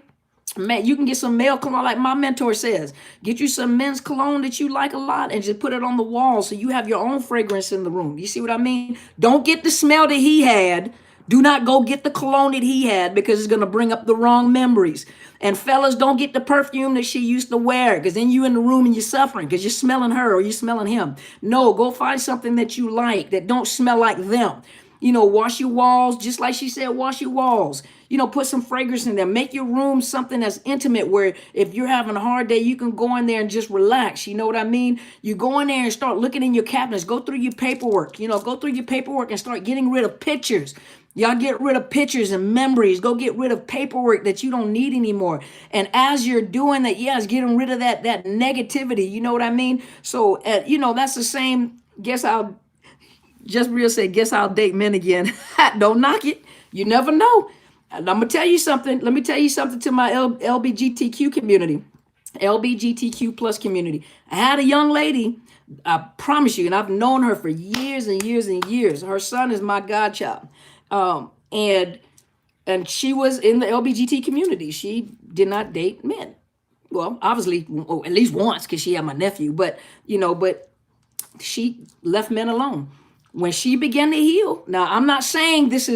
Man, you can get some male cologne, like my mentor says. Get you some men's cologne that you like a lot and just put it on the wall so you have your own fragrance in the room. You see what I mean? Don't get the smell that he had. Do not go get the cologne that he had, because it's going to bring up the wrong memories. And fellas, don't get the perfume that she used to wear, because then you in the room and you're suffering because you're smelling her or you're smelling him. No, go find something that you like that don't smell like them. Wash your walls, just like she said, wash your walls. Put some fragrance in there. Make your room something that's intimate, where if you're having a hard day, you can go in there and just relax. You know what I mean? You go in there and start looking in your cabinets. Go through your paperwork. Go through your paperwork and start getting rid of pictures. Y'all get rid of pictures and memories. Go get rid of paperwork that you don't need anymore. And as you're doing that, it's getting rid of that negativity. You know what I mean? So, that's the same. Guess I'll date men again. Don't knock it. You never know. And I'm going to tell you something. Let me tell you something to my LBGTQ community, LBGTQ plus community. I had a young lady, I promise you, and I've known her for years and years and years. Her son is my godchild. And she was in the LBGT community. She did not date men. Well, obviously, at least once, because she had my nephew. But she left men alone. When she began to heal, now I'm not saying this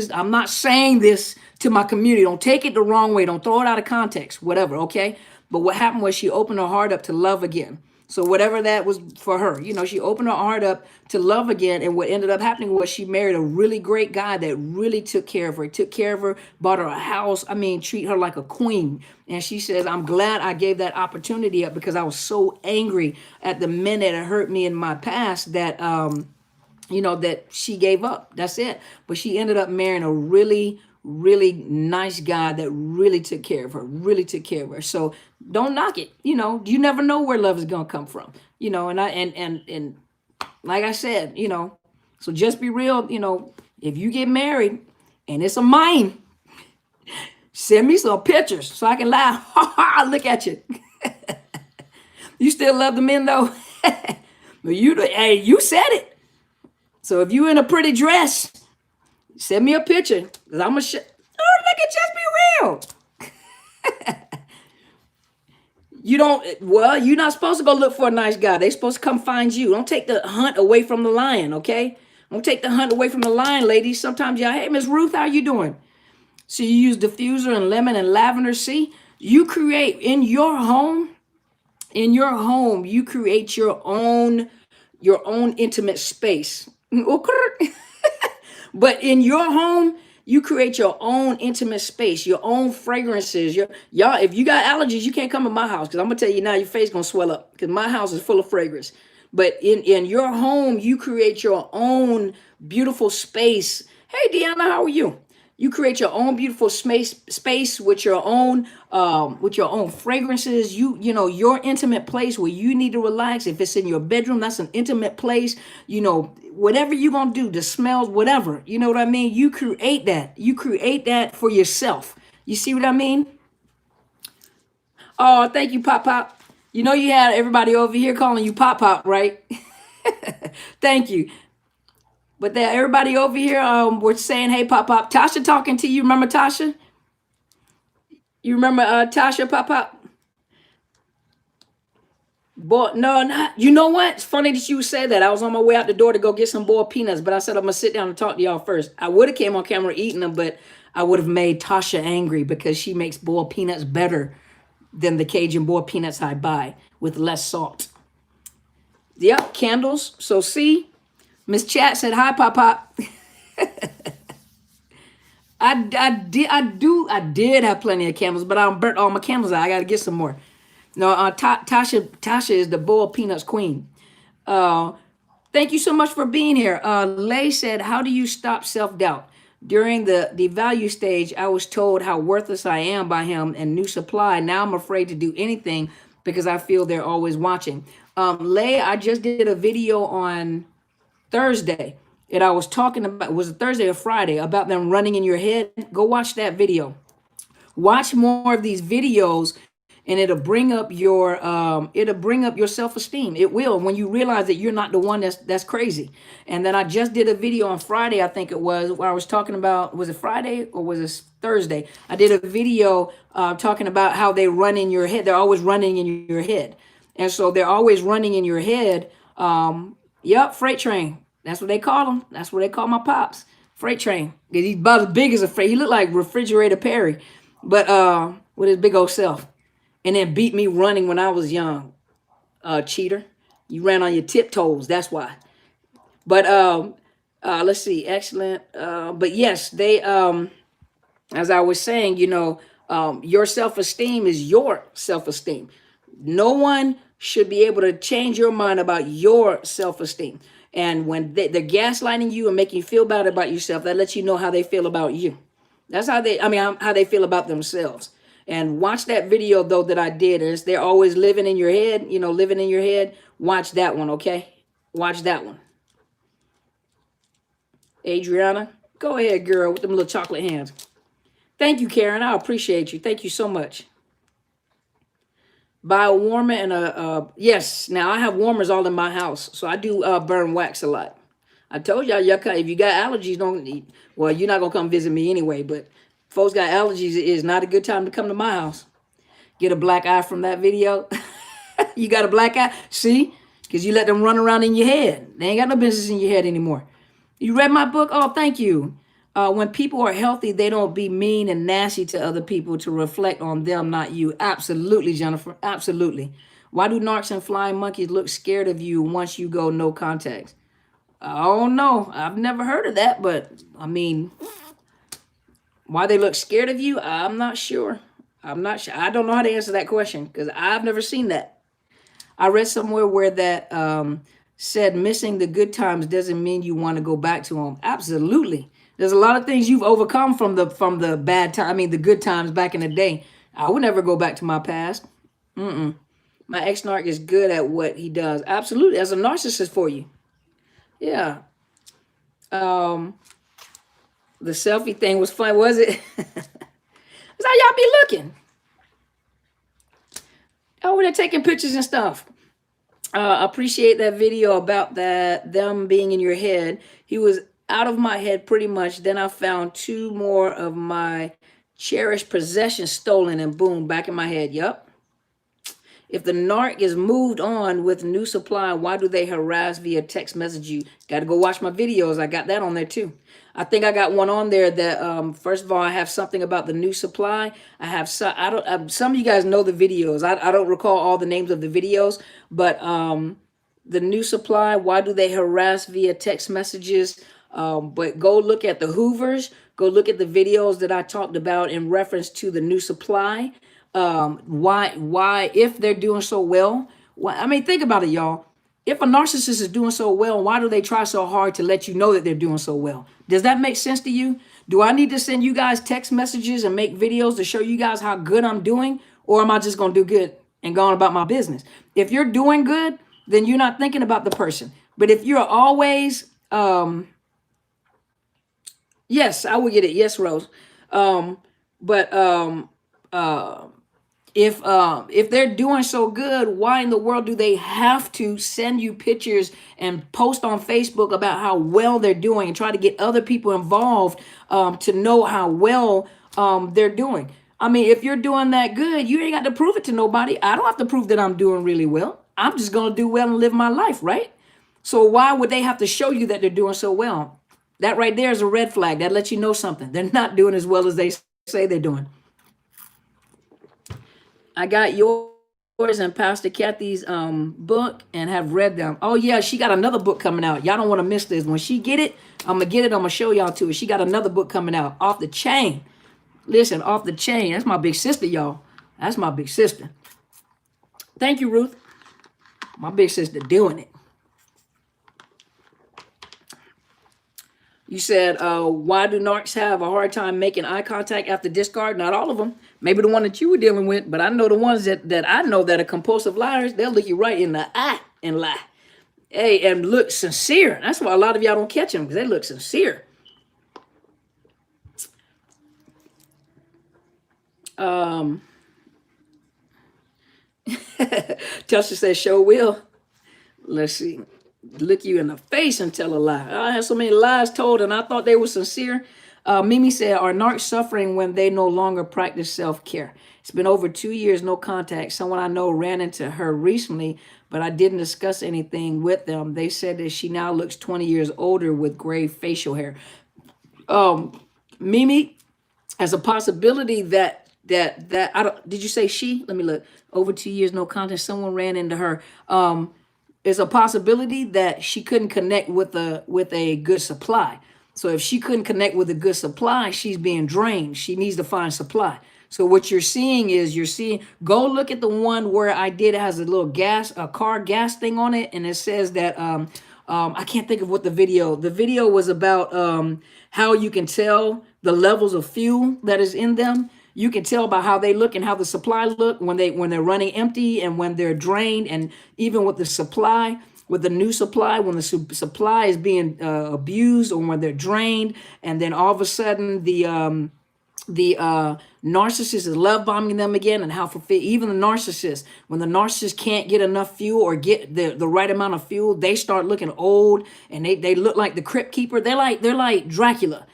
to my community. Don't take it the wrong way. Don't throw it out of context, whatever, okay? But what happened was she opened her heart up to love again. So whatever that was for her, she opened her heart up to love again. And what ended up happening was she married a really great guy that really took care of her, bought her a house. I mean, treat her like a queen. And she says, I'm glad I gave that opportunity up, because I was so angry at the men that had hurt me in my past that, that she gave up. That's it. But she ended up marrying a really, really nice guy that really took care of her, So don't knock it. You never know where love is going to come from, and like I said, so just be real. If you get married and it's a mine, send me some pictures so I can laugh. Look at you. You still love the men though. But you said it. So if you in a pretty dress, send me a picture, because I'm going to look at, just be real. You're not supposed to go look for a nice guy. They're supposed to come find you. Don't take the hunt away from the lion, okay? Don't take the hunt away from the lion, ladies. Sometimes y'all, hey, Miss Ruth, how you doing? So you use diffuser and lemon and lavender. See, you create in your home, you create your own intimate space. But in your home, you create your own intimate space, your own fragrances. Y'all, if you got allergies, you can't come to my house, because I'm gonna tell you now, your face gonna swell up, because my house is full of fragrance. But in your home, you create your own beautiful space. Hey, Deanna, how are you? You create your own beautiful space with your own fragrances. Your intimate place where you need to relax. If it's in your bedroom, that's an intimate place. Whatever you're going to do, the smells, whatever, you know what I mean? You create that. You create that for yourself. You see what I mean? Oh, thank you, Pop Pop. You had everybody over here calling you Pop Pop, right? Thank you. But everybody over here were saying, hey, Pop Pop. Tasha talking to you. Remember Tasha? You remember Tasha, Pop Pop? Boy, no, not. You know what? It's funny that you said that. I was on my way out the door to go get some boiled peanuts, but I said I'm going to sit down and talk to y'all first. I would have came on camera eating them, but I would have made Tasha angry, because she makes boiled peanuts better than the Cajun boiled peanuts I buy with less salt. Yep, candles. So see, Miss Chat said, hi, Pop Pop. I did have plenty of candles, but I burnt all my candles out. I got to get some more. No, Tasha is the boiled peanuts queen. Thank you so much for being here. Lay said, how do you stop self-doubt? During the value stage, I was told how worthless I am by him and New Supply. Now I'm afraid to do anything because I feel they're always watching. Lay, I just did a video on Thursday, and I was talking about, was it Thursday or Friday, about them running in your head. Go watch that video. Watch more of these videos, and it'll bring up your self-esteem. It will, when you realize that you're not the one that's crazy. And then I just did a video on Friday, I think it was, where I was talking about, was it Friday or was it Thursday? I did a video talking about how they run in your head. They're always running in your head. And so they're always running in your head. Yep, freight train. That's what they call them. That's what they call my pops. Freight train. He's about as big as a freight. He looked like Refrigerator Perry, but with his big old self. And then beat me running when I was young. Cheater. You ran on your tiptoes. That's why. But let's see. Excellent. But yes, they, as I was saying, your self-esteem is your self-esteem. No one should be able to change your mind about your self-esteem. And when they're gaslighting you and making you feel bad about yourself, that lets you know how they feel about you. That's how how they feel about themselves. And watch that video, though, that I did. Is they're always living in your head, living in your head. Watch that one, okay? Watch that one. Adriana, go ahead, girl, with them little chocolate hands. Thank you, Karen. I appreciate you. Thank you so much. Buy a warmer and yes. Now I have warmers all in my house, so I do burn wax a lot. I told y'all, if you got allergies, don't eat. Well, you're not gonna come visit me anyway. But folks got allergies, it is not a good time to come to my house. Get a black eye from that video. You got a black eye, see? Because you let them run around in your head. They ain't got no business in your head anymore. You read my book? Oh, thank you. When people are healthy, they don't be mean and nasty to other people to reflect on them, not you. Absolutely, Jennifer. Absolutely. Why do narcs and flying monkeys look scared of you once you go no contact? Oh, no. I've never heard of that, but I mean, why they look scared of you? I'm not sure. I'm not sure. I don't know how to answer that question because I've never seen that. I read somewhere where that said missing the good times doesn't mean you want to go back to them. Absolutely. There's a lot of things you've overcome from the bad time. I mean, the good times back in the day. I would never go back to my past. My ex-narc is good at what he does. Absolutely. That's a narcissist for you. Yeah. The selfie thing was fun, was it? That's how y'all be looking. Oh, they're taking pictures and stuff. Appreciate that video about them being in your head. He was out of my head pretty much. Then I found 2 more of my cherished possessions stolen, and boom, back in my head. Yup. If the narc is moved on with New Supply, why do they harass via text message you? Got to go watch my videos. I got that on there too. I think I got one on there that, first of all, I have something about the New Supply. I have some, some of you guys know the videos. I don't recall all the names of the videos, but the New Supply, why do they harass via text messages? But go look at the Hoovers. Go look at the videos that I talked about in reference to the New Supply. Why, if they're doing so well, I mean, think about it, y'all. If a narcissist is doing so well, why do they try so hard to let you know that they're doing so well? Does that make sense to you? Do I need to send you guys text messages and make videos to show you guys how good I'm doing? Or am I just going to do good and go on about my business? If you're doing good, then you're not thinking about the person. But if you're always, yes, I will get it. Yes, Rose. If they're doing so good, why in the world do they have to send you pictures and post on Facebook about how well they're doing and try to get other people involved to know how well they're doing? I mean, if you're doing that good, you ain't got to prove it to nobody. I don't have to prove that I'm doing really well. I'm just going to do well and live my life, right? So why would they have to show you that they're doing so well? That right there is a red flag. That lets you know something. They're not doing as well as they say they're doing. I got yours and Pastor Kathy's book and have read them. Oh yeah, she got another book coming out. Y'all don't want to miss this. When she get it, I'm gonna get it. I'm gonna show y'all too. She got another book coming out. Off the Chain. Listen, Off the Chain. That's my big sister, y'all. That's my big sister. Thank you, Ruth. My big sister doing it. You said, why do narcs have a hard time making eye contact after discard? Not all of them. Maybe the one that you were dealing with, but I know the ones that I know that are compulsive liars, they'll look you right in the eye and lie. Hey, and look sincere. That's why a lot of y'all don't catch them, because they look sincere. Telsha says, show will. Let's see. Look you in the face and tell a lie. I had so many lies told and I thought they were sincere. Mimi said, are narcs suffering when they no longer practice self-care? It's been over 2 years, no contact. Someone I know ran into her recently, but I didn't discuss anything with them. They said that she now looks 20 years older with gray facial hair. Mimi, as a possibility that I don't, did you say she? Let me look. Over 2 years, no contact. Someone ran into her. It's a possibility that she couldn't connect with a good supply. So if she couldn't connect with a good supply, she's being drained. She needs to find supply. So what you're seeing is go look at the one where I did, it has a little car gas thing on it. And it says that, I can't think of what the video was about, how you can tell the levels of fuel that is in them. You can tell by how they look and how the supply look when they're running empty and when they're drained, and even with the supply, with the new supply, when the supply is being abused or when they're drained, and then all of a sudden the narcissist is love bombing them again, and how even the narcissist, when the narcissist can't get enough fuel or get the right amount of fuel, they start looking old and they look like the crypt keeper. They're like Dracula.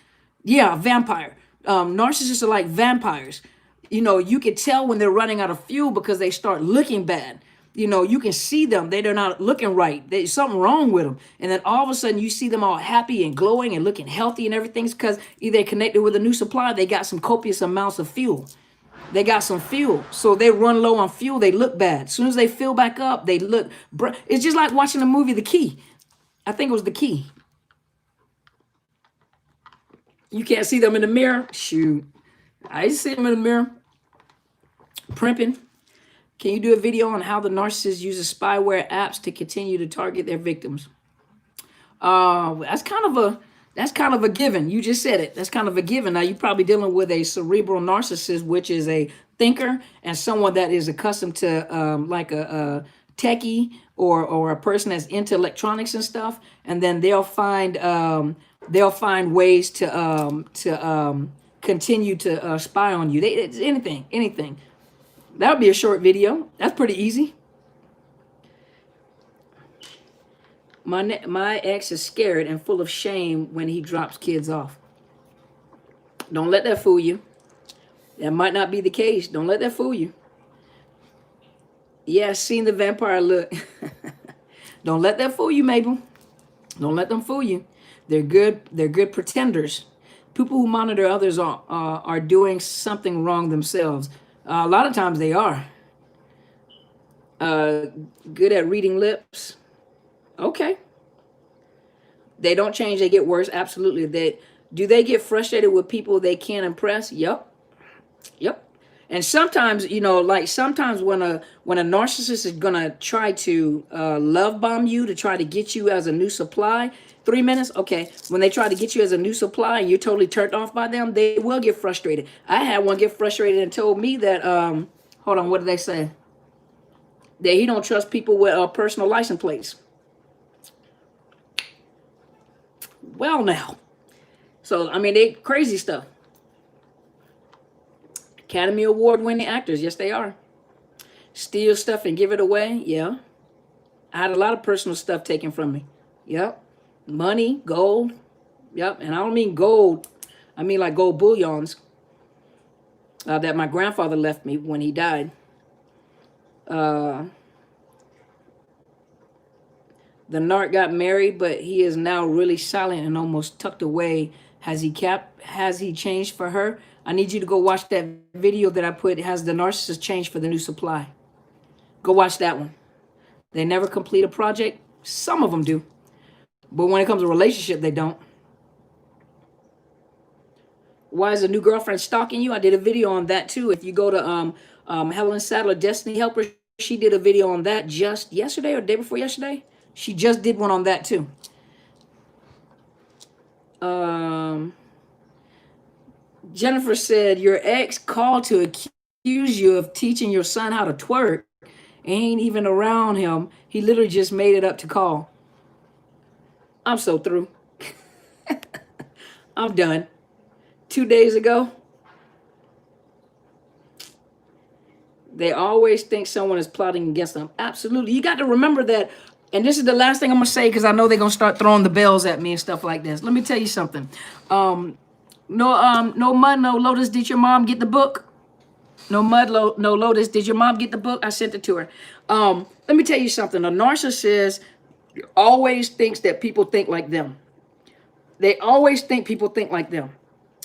Yeah, vampire. Narcissists are like vampires. You can tell when they're running out of fuel because they start looking bad. You can see them. They're not looking right. There's something wrong with them. And then all of a sudden you see them all happy and glowing and looking healthy and everything's because either they're connected with a new supply, they got some copious amounts of fuel. They got some fuel. So they run low on fuel, they look bad. As soon as they fill back up, they look... It's just like watching the movie The Key. I think it was The Key. You can't see them in the mirror? Shoot. I used to see them in the mirror. Primping. Can you do a video on how the narcissist uses spyware apps to continue to target their victims? That's kind of a given. You just said it. That's kind of a given. Now, you're probably dealing with a cerebral narcissist, which is a thinker and someone that is accustomed to like a techie or a person that's into electronics and stuff. And then they'll find ways to continue to spy on you. It's anything. That would be a short video. That's pretty easy. My ex is scared and full of shame when he drops kids off. Don't let that fool you. That might not be the case. Don't let that fool you. Yeah, seen the vampire look. Don't let that fool you, Mabel. Don't let them fool you. They're good pretenders. People who monitor others are doing something wrong themselves. A lot of times they are. Good at reading lips. Okay. They don't change, they get worse. Absolutely. Do they get frustrated with people they can't impress? Yep. And sometimes, sometimes when a narcissist is gonna try to love bomb you to try to get you as a new supply, 3 minutes, okay. When they try to get you as a new supply and you're totally turned off by them, they will get frustrated. I had one get frustrated and told me that, hold on, what did they say? That he don't trust people with personal license plates. Well, now. So, they crazy stuff. Academy Award winning actors. Yes, they are. Steal stuff and give it away. Yeah. I had a lot of personal stuff taken from me. Yep. Money, gold. Yep. And I don't mean gold. I mean like gold bullions that my grandfather left me when he died. The narc got married, but he is now really silent and almost tucked away. Has he changed for her? I need you to go watch that video that I put. Has the narcissist changed for the new supply? Go watch that one. They never complete a project. Some of them do. But when it comes to a relationship, they don't. Why is a new girlfriend stalking you? I did a video on that too. If you go to Helen Sadler, Destiny Helper, she did a video on that just yesterday or the day before yesterday. She just did one on that too. Um, Jennifer said your ex called to accuse you of teaching your son how to twerk. Ain't even around him. He literally just made it up to call. I'm so through. I'm done. 2 days ago, they always think someone is plotting against them. Absolutely. You got to remember that. And this is the last thing I'm going to say because I know they're going to start throwing the bells at me and stuff like this. Let me tell you something. No mud, no lotus. Did your mom get the book? No mud, no lotus. Did your mom get the book? I sent it to her. Let me tell you something. A narcissist always thinks that people think like them. They always think people think like them.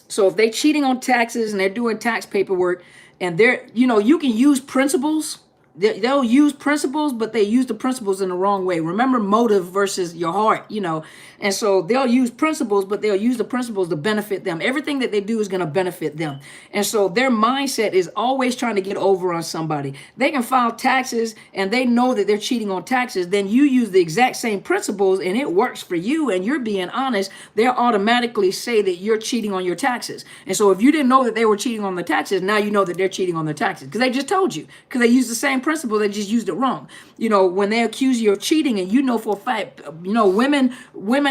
So if they're cheating on taxes and they're doing tax paperwork and they're, you can use principles. They'll use principles, but they use the principles in the wrong way. Remember motive versus your heart, And so they'll use principles, but they'll use the principles to benefit them. Everything that they do is going to benefit them. And so their mindset is always trying to get over on somebody. They can file taxes and they know that they're cheating on taxes. Then you use the exact same principles and it works for you and you're being honest. They'll automatically say that you're cheating on your taxes. And so if you didn't know that they were cheating on the taxes, now you know that they're cheating on their taxes because they just told you, because they use the same principle, they just used it wrong. When they accuse you of cheating and for a fact, women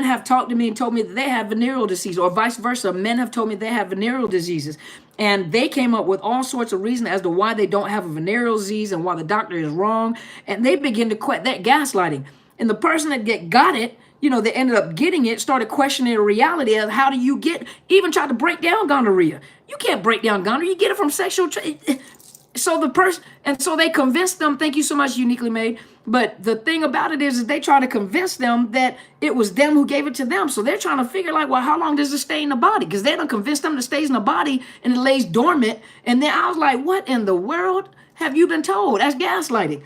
have talked to me and told me that they have venereal disease, or vice versa. Men have told me they have venereal diseases. And they came up with all sorts of reasons as to why they don't have a venereal disease and why the doctor is wrong. And they begin to quit that gaslighting. And the person that got it, they ended up getting it, started questioning the reality of how do you even tried to break down gonorrhea. You can't break down gonorrhea. You get it from sexual. So they convinced them, thank you so much, Uniquely Made. But the thing about it is they try to convince them that it was them who gave it to them. So they're trying to figure like, well, how long does it stay in the body? Because they don't convince them it stays in the body and it lays dormant. And then I was like, what in the world have you been told? That's gaslighting.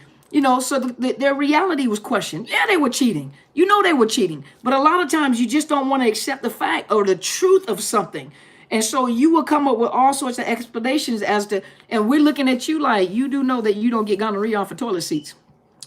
So their reality was questioned. Yeah, they were cheating. They were cheating. But a lot of times you just don't want to accept the fact or the truth of something. And so you will come up with all sorts of explanations and we're looking at you like, you do know that you don't get gonorrhea off of toilet seats.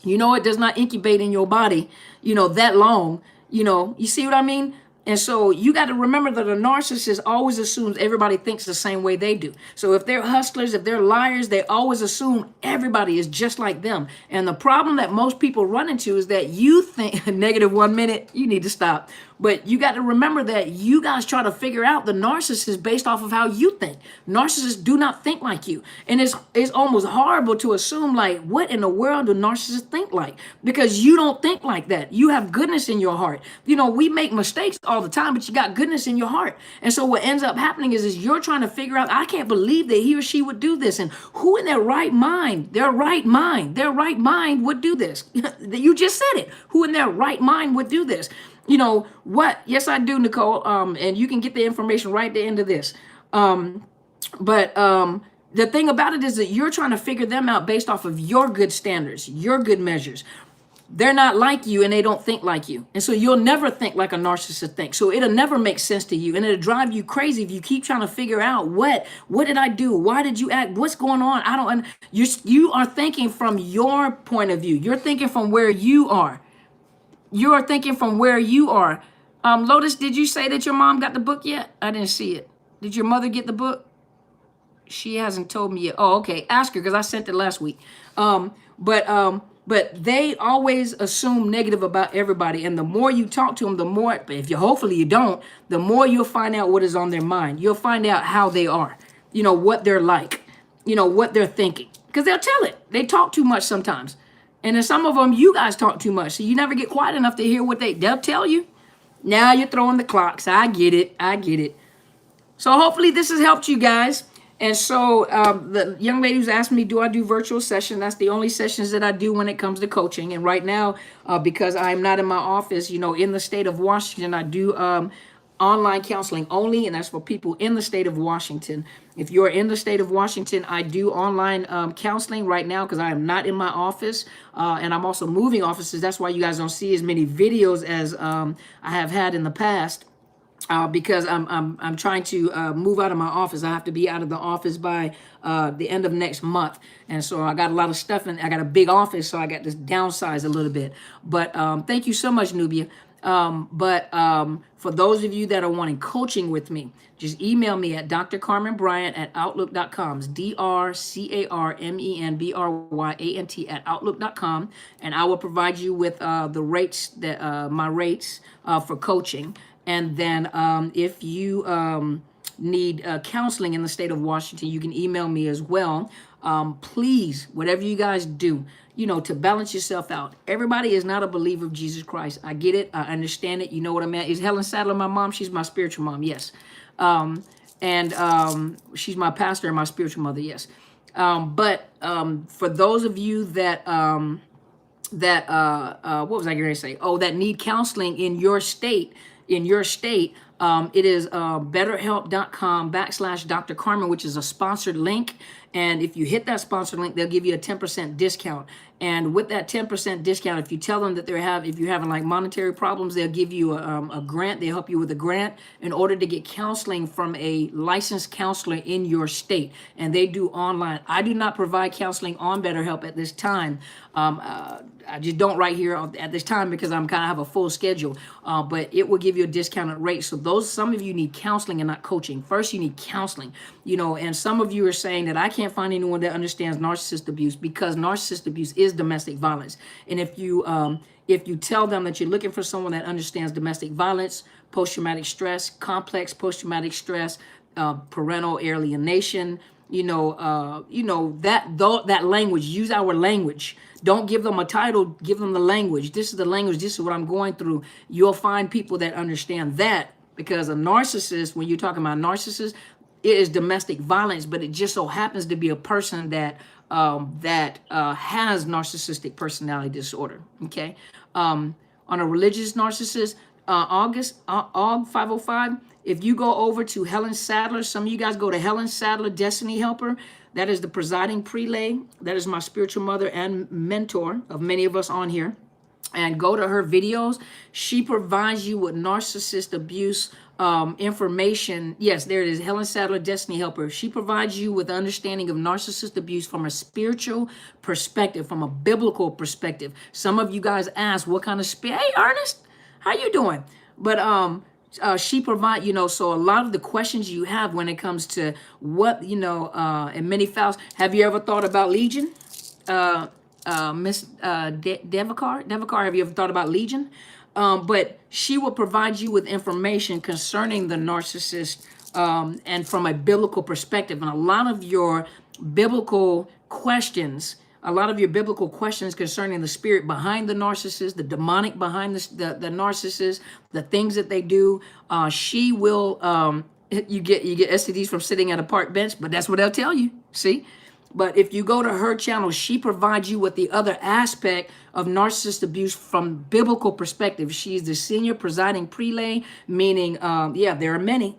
It does not incubate in your body, that long, you see what I mean? And so you got to remember that a narcissist always assumes everybody thinks the same way they do. So if they're hustlers, if they're liars, they always assume everybody is just like them. And the problem that most people run into is that you think, -1 minute, you need to stop. But you got to remember that you guys try to figure out the narcissist based off of how you think. Narcissists do not think like you. And it's almost horrible to assume like, what in the world do narcissists think like? Because you don't think like that. You have goodness in your heart. We make mistakes all the time, but you got goodness in your heart. And so what ends up happening is you're trying to figure out, I can't believe that he or she would do this. And who in their right mind would do this? You just said it. Who in their right mind would do this? What? Yes, I do, Nicole. And you can get the information right at the end of this. But the thing about it is that you're trying to figure them out based off of your good standards, your good measures. They're not like you and they don't think like you. And so you'll never think like a narcissist thinks. So it'll never make sense to you. And it'll drive you crazy if you keep trying to figure out what did I do? Why did you act? What's going on? You are thinking from your point of view. You're thinking from where you are. You are thinking from where you are. Lotus, did you say that your mom got the book yet? I didn't see it. Did your mother get the book? She hasn't told me yet. Oh, okay. Ask her because I sent it last week. But they always assume negative about everybody. And the more you talk to them, the more, hopefully you don't, the more you'll find out what is on their mind. You'll find out how they are, what they're like, what they're thinking. Because they'll tell it. They talk too much sometimes. And then some of them, you guys talk too much. So you never get quiet enough to hear what they'll tell you. Now you're throwing the clocks. I get it. So hopefully this has helped you guys. And so the young lady who's asked me, do I do virtual sessions? That's the only sessions that I do when it comes to coaching. And right now, because I'm not in my office, in the state of Washington, I do online counseling only, and that's for people in the state of Washington. If you're in the state of Washington, I do online counseling right now because I am not in my office, and I'm also moving offices. That's why you guys don't see as many videos as I have had in the past. Because I'm trying to move out of my office. I have to be out of the office by the end of next month. And so I got a lot of stuff and I got a big office, so I got to downsize a little bit. But thank you so much, Nubia. But for those of you that are wanting coaching with me, just email me at drcarmenbryant@outlook.com. It's DRCARMENBRYANT @outlook.com, and I will provide you with the rates that my rates for coaching. And then if you need counseling in the state of Washington, you can email me as well. Please, whatever you guys do, to balance yourself out. Everybody is not a believer of Jesus Christ. I get it. I understand it. You know what I mean? Is Helen Sadler my mom? She's my spiritual mom. Yes. And she's my pastor and my spiritual mother. Yes. But for those of you that what was I going to say? Oh, that need counseling in your state, it is betterhelp.com/Dr. Carmen, which is a sponsored link. And if you hit that sponsored link, they'll give you a 10% discount. And with that 10% discount, if you tell them that if you're having like monetary problems, they'll give you a grant. They'll help you with a grant in order to get counseling from a licensed counselor in your state. And they do online. I do not provide counseling on BetterHelp at this time. I just don't right here at this time because I'm kind of have a full schedule. But it will give you a discounted rate. So some of you need counseling and not coaching. First, you need counseling. And some of you are saying that I can't find anyone that understands narcissist abuse, because narcissist abuse is domestic violence. And if you tell them that you're looking for someone that understands domestic violence, post-traumatic stress, complex post-traumatic stress, parental alienation, that language, use our language. Don't give them a title, give them the language. This is the language, this is what I'm going through. You'll find people that understand that, because a narcissist, when you're talking about narcissist, it is domestic violence, but it just so happens to be a person that has narcissistic personality disorder. Okay. On a religious narcissist, AUG 505. If you go over to Helen Sadler, some of you guys go to Helen Sadler, Destiny Helper. That is the presiding prelate. That is my spiritual mother and mentor of many of us on here. And go to her videos. She provides you with narcissist abuse information. Yes, there it is. Helen Sadler, Destiny Helper. She provides you with understanding of narcissist abuse from a spiritual perspective, from a biblical perspective. Some of you guys ask, what kind of hey, Ernest, how you doing? But she provide, so a lot of the questions you have when it comes to what, and many fouls. Have you ever thought about Legion? Miss Devakar, have you ever thought about Legion? But she will provide you with information concerning the narcissist and from a biblical perspective. And a lot of your biblical questions concerning the spirit behind the narcissist, the demonic behind the narcissist, the things that they do, she will, you get STDs from sitting at a park bench, but that's what they'll tell you, see? But if you go to her channel, she provides you with the other aspect of narcissist abuse from biblical perspective. She's the senior presiding prelate, meaning, there are many.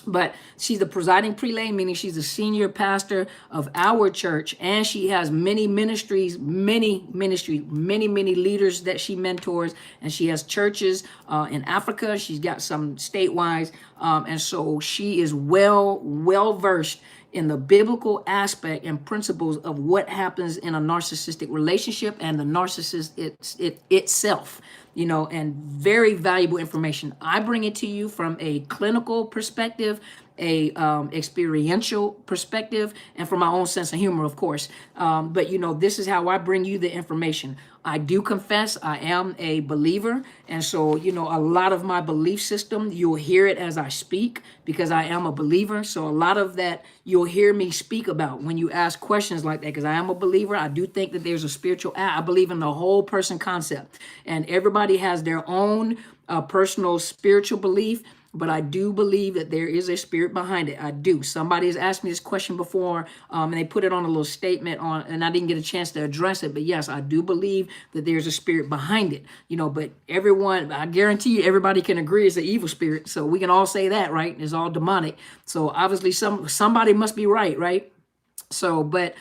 But she's the presiding prelate, meaning she's the senior pastor of our church. And she has many ministries, many leaders that she mentors. And she has churches in Africa. She's got some statewide. And so she is well versed in the biblical aspect and principles of what happens in a narcissistic relationship and the narcissist itself, and very valuable information. I bring it to you from a clinical perspective, a experiential perspective, and from my own sense of humor, of course. But this is how I bring you the information. I do confess I am a believer, and so a lot of my belief system, you'll hear it as I speak, because I am a believer. So a lot of that you'll hear me speak about when you ask questions like that, because I am a believer. I do think that there's a spiritual I believe in the whole person concept, and everybody has their own personal spiritual belief. But I do believe that there is a spirit behind it. I do. Somebody has asked me this question before, and they put it on a little statement and I didn't get a chance to address it. But yes, I do believe that there's a spirit behind it. But everyone, I guarantee you, everybody can agree it's an evil spirit. So we can all say that, right? It's all demonic. So obviously somebody must be right? So, but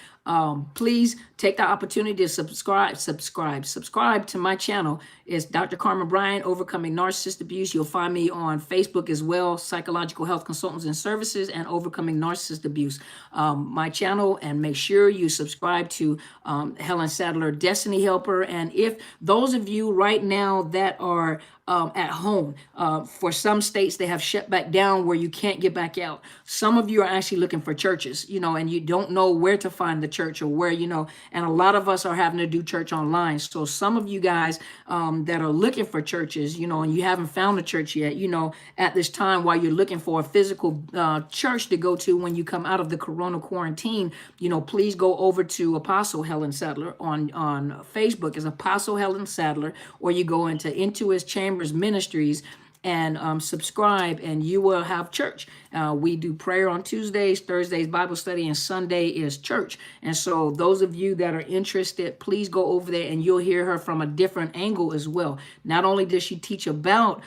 please take the opportunity to subscribe to my channel. It's Dr. Carmen Bryant, Overcoming Narcissist Abuse. You'll find me on Facebook as well, Psychological Health Consultants and Services, and Overcoming Narcissist Abuse. My channel, and make sure you subscribe to Helen Sadler, Destiny Helper. And if those of you right now that are at home, for some states they have shut back down where you can't get back out. Some of you are actually looking for churches, and you don't know where to find the church or where, and a lot of us are having to do church online. So some of you guys that are looking for churches, and you haven't found a church yet, at this time while you're looking for a physical church to go to when you come out of the Corona quarantine, please go over to Apostle Helen Sadler on Facebook as Apostle Helen Sadler, or you go into his Chambers Ministries and subscribe, and you will have church. We do prayer on Tuesdays, Thursdays Bible study, and Sunday is church. And so those of you that are interested, please go over there and you'll hear her from a different angle as well. Not only does she teach about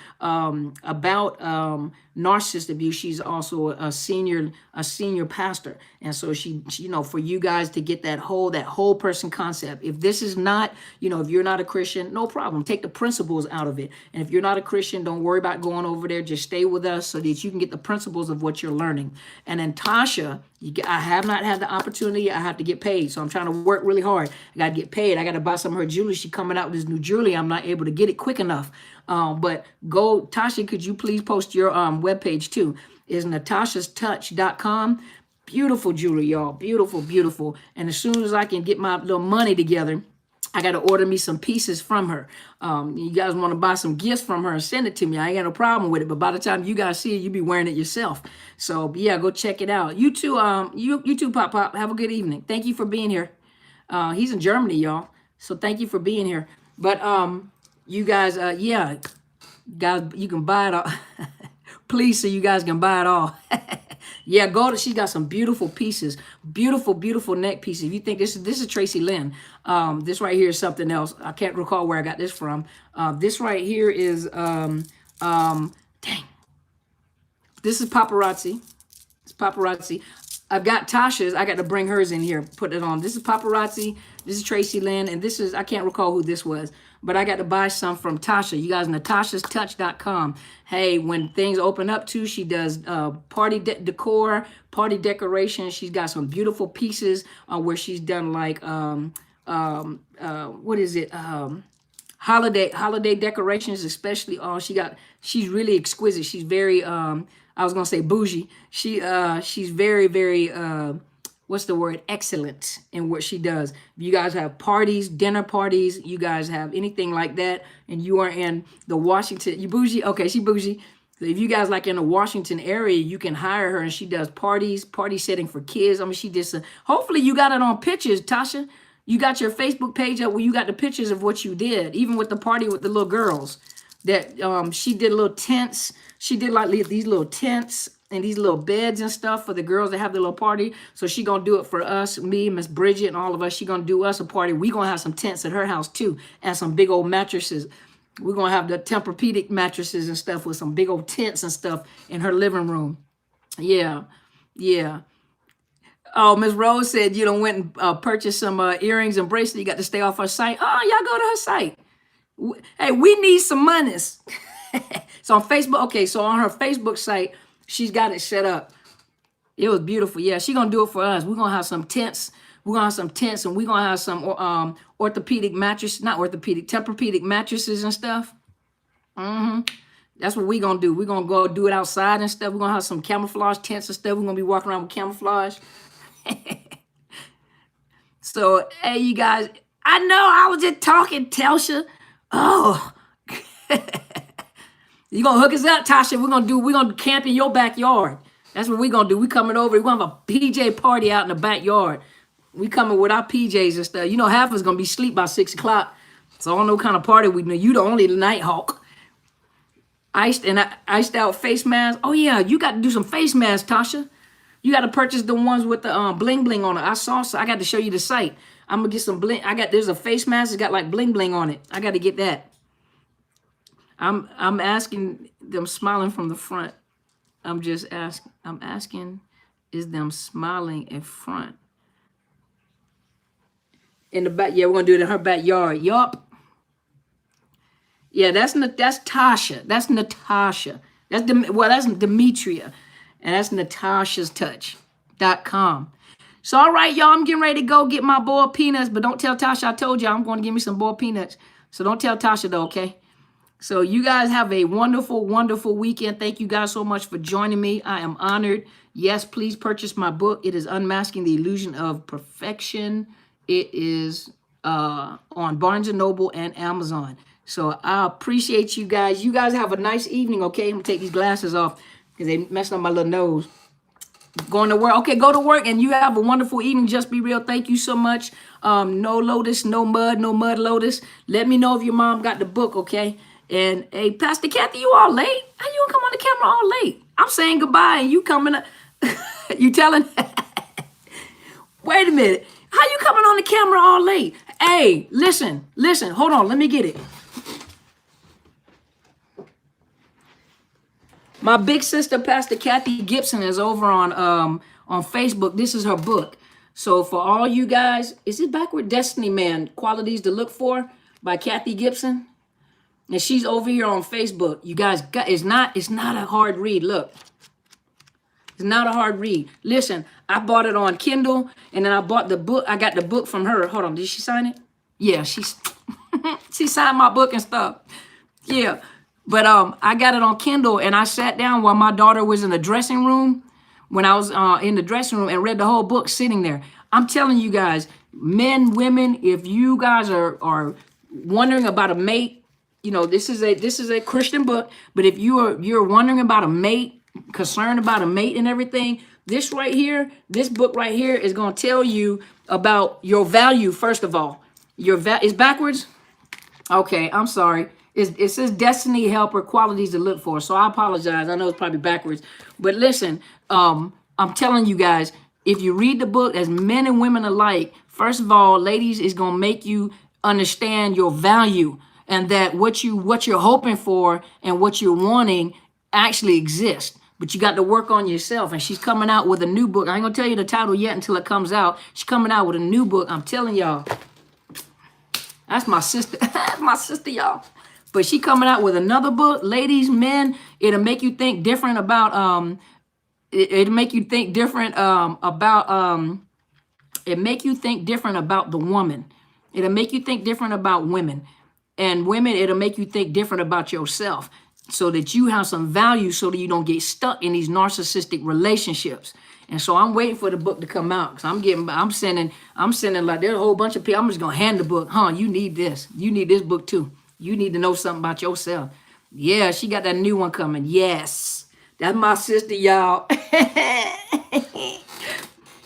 narcissist abuse, she's also a senior pastor. And so she for you guys to get that whole person concept. If this is not, if you're not a Christian, no problem. Take the principles out of it. And if you're not a Christian, don't worry about going over there. Just stay with us so that you can get the principles of what you're learning. And then Tasha, I have not had the opportunity. I have to get paid. So I'm trying to work really hard. I got to get paid. I got to buy some of her jewelry. She's coming out with this new jewelry. I'm not able to get it quick enough. But go, Tasha, could you please post your webpage too? Is natashastouch.com. Beautiful jewelry, y'all. Beautiful, beautiful. And as soon as I can get my little money together, I got to order me some pieces from her. You guys want to buy some gifts from her and send it to me. I ain't got no problem with it. But by the time you guys see it, you'll be wearing it yourself. So, yeah, go check it out. You too, you too, Pop Pop. Have a good evening. Thank you for being here. He's in Germany, y'all. So thank you for being here. But you guys, yeah, guys, you can buy it all. Please, so you guys can buy it all. Yeah, she's got some beautiful pieces, beautiful neck pieces. If you think this is Tracy Lynn, this right here is something else. I can't recall where I got this from. This right here is, dang, this is paparazzi. It's paparazzi. I've got Tasha's. I got to bring hers in here, put it on. This is paparazzi. This is Tracy Lynn, and this is, I can't recall who this was, but I got to buy some from Tasha. You guys, natashastouch.com. Hey, when things open up too, she does party decor, party decoration. She's got some beautiful pieces where she's done like, what is it? Holiday decorations, especially. She's really exquisite. She's very, I was going to say bougie. She's very, what's the word? Excellent in what she does. If you guys have parties, dinner parties, you guys have anything like that, and you are in the Washington, you bougie? Okay, she bougie. So if you guys like in the Washington area, you can hire her, and she does party setting for kids. I mean, she just, hopefully you got it on pictures, Tasha. You got your Facebook page up where you got the pictures of what you did, even with the party with the little girls. That she did little tents. She did like these little tents and these little beds and stuff for the girls that have the little party. So she gonna do it for us, me, Miss Bridget, and all of us. She gonna do us a party. We gonna have some tents at her house too, and some big old mattresses. We're gonna have the Tempur-Pedic mattresses and stuff with some big old tents and stuff in her living room. Yeah. Oh, Miss Rose said you done went and purchased some earrings and bracelets. You got to stay off her site. Oh, y'all go to her site. Hey, we need some monies. So on Facebook, okay, so on her Facebook site, she's got it set up. It was beautiful. Yeah, she's going to do it for us. We're going to have some tents. We're going to have some tents, and we're going to have some Tempur-Pedic mattresses and stuff. That's what we're going to do. We're going to go do it outside and stuff. We're going to have some camouflage tents and stuff. We're going to be walking around with camouflage. So, hey, you guys, I know I was just talking, Telsha. Oh, you gonna hook us up, Tasha? We're gonna camp in your backyard. That's what we're gonna do. We coming over. We're gonna have a PJ party out in the backyard. We coming with our PJs and stuff. Half of us gonna be asleep by 6 o'clock. So I don't know what kind of party we do. You the only night hawk. Iced out face masks. Oh yeah, you got to do some face masks, Tasha. You got to purchase the ones with the bling bling on it. I got to show you the site. I'm gonna get some bling. There's a face mask that's got like bling bling on it. I got to get that. I'm asking them smiling from the front. I'm asking, is them smiling in front? In the back, yeah, we're gonna do it in her backyard. Yup. Yeah, that's Tasha. That's Natasha. That's Demetria. And that's natashastouch.com. So, all right, y'all, I'm getting ready to go get my boiled peanuts, but don't tell Tasha I told you I'm going to give me some boiled peanuts. So don't tell Tasha, though, okay? So you guys have a wonderful, wonderful weekend. Thank you guys so much for joining me. I am honored. Yes, please purchase my book. It is Unmasking the Illusion of Perfection. It is on Barnes & Noble and Amazon. So I appreciate you guys. You guys have a nice evening, okay? I'm going to take these glasses off because they messed up my little nose. Going to work. Okay, go to work and you have a wonderful evening. Just be real. Thank you so much. No Lotus, no mud Lotus. Let me know if your mom got the book, okay? And hey, Pastor Kathy, you all late? How you gonna come on the camera all late? I'm saying goodbye and you coming up. You telling? Wait a minute. How you coming on the camera all late? Hey, listen. Hold on. Let me get it. My big sister, Pastor Kathy Gibson, is over on Facebook. This is her book. So for all you guys, is it Backward Destiny Man, Qualities to Look For by Kathy Gibson? And she's over here on Facebook. You guys, it's not a hard read. Look, it's not a hard read. Listen, I bought it on Kindle, and then I bought the book. I got the book from her. Hold on, did she sign it? Yeah, she signed my book and stuff. Yeah. But I got it on Kindle, and I sat down while my daughter was in the dressing room, when I was in the dressing room, and read the whole book sitting there. I'm telling you guys, men, women, if you guys are wondering about a mate, you know, this is a Christian book, but if you're wondering about a mate, concerned about a mate and everything, this book right here is going to tell you about your value, first of all. It's backwards? Okay, I'm sorry. It says Destiny Helper, Qualities to Look For. So I apologize. I know it's probably backwards. But listen, I'm telling you guys, if you read the book, as men and women alike, first of all, ladies, it's going to make you understand your value, and that what you're hoping for and what you're wanting actually exists. But you got to work on yourself. And she's coming out with a new book. I ain't going to tell you the title yet until it comes out. She's coming out with a new book. I'm telling y'all. That's my sister. That's my sister, y'all. But she coming out with another book. Ladies, men, it'll make you think different about it'll make you think different about it make you think different about the woman. It'll make you think different about women. And women, it'll make you think different about yourself, so that you have some value, so that you don't get stuck in these narcissistic relationships. And so I'm waiting for the book to come out, because I'm sending like, there's a whole bunch of people. I'm just gonna hand the book. You need this. You need this book too. You need to know something about yourself. Yeah, she got that new one coming. Yes. That's my sister, y'all.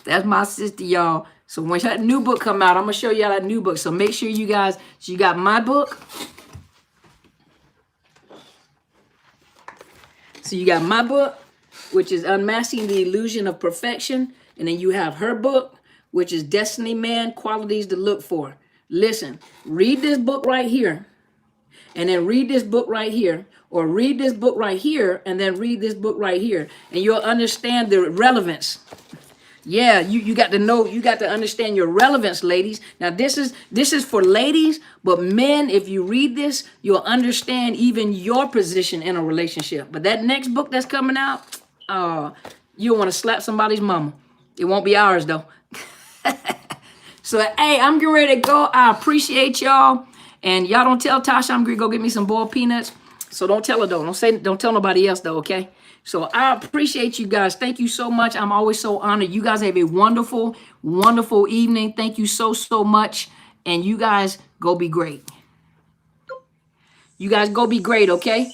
That's my sister, y'all. So when that new book come out, I'm going to show y'all that new book. So make sure you guys, so you got my book. So you got my book, which is Unmasking the Illusion of Perfection. And then you have her book, which is Destiny Man, Qualities to Look For. Listen, read this book right here. And then read this book right here, or read this book right here, and then read this book right here, and you'll understand the relevance. Yeah, you got to know, you got to understand your relevance, ladies. Now this is for ladies, but men, if you read this, you'll understand even your position in a relationship. But that next book that's coming out, you'll want to slap somebody's mama. It won't be ours though. So hey, I'm getting ready to go. I appreciate y'all. And y'all don't tell Tasha I'm going to go get me some boiled peanuts. So don't tell her, though. Don't tell nobody else, though, okay? So I appreciate you guys. Thank you so much. I'm always so honored. You guys have a wonderful, wonderful evening. Thank you so, so much. And you guys go be great. You guys go be great, okay?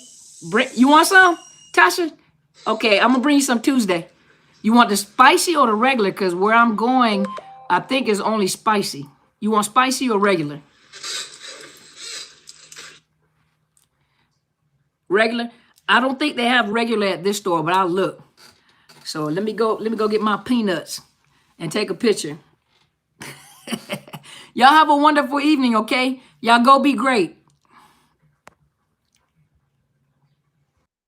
You want some, Tasha? Okay, I'm going to bring you some Tuesday. You want the spicy or the regular? Because where I'm going, I think is only spicy. You want spicy or regular? Regular? I don't think they have regular at this store, but I'll look. So let me go get my peanuts and take a picture. Y'all have a wonderful evening, okay? Y'all go be great.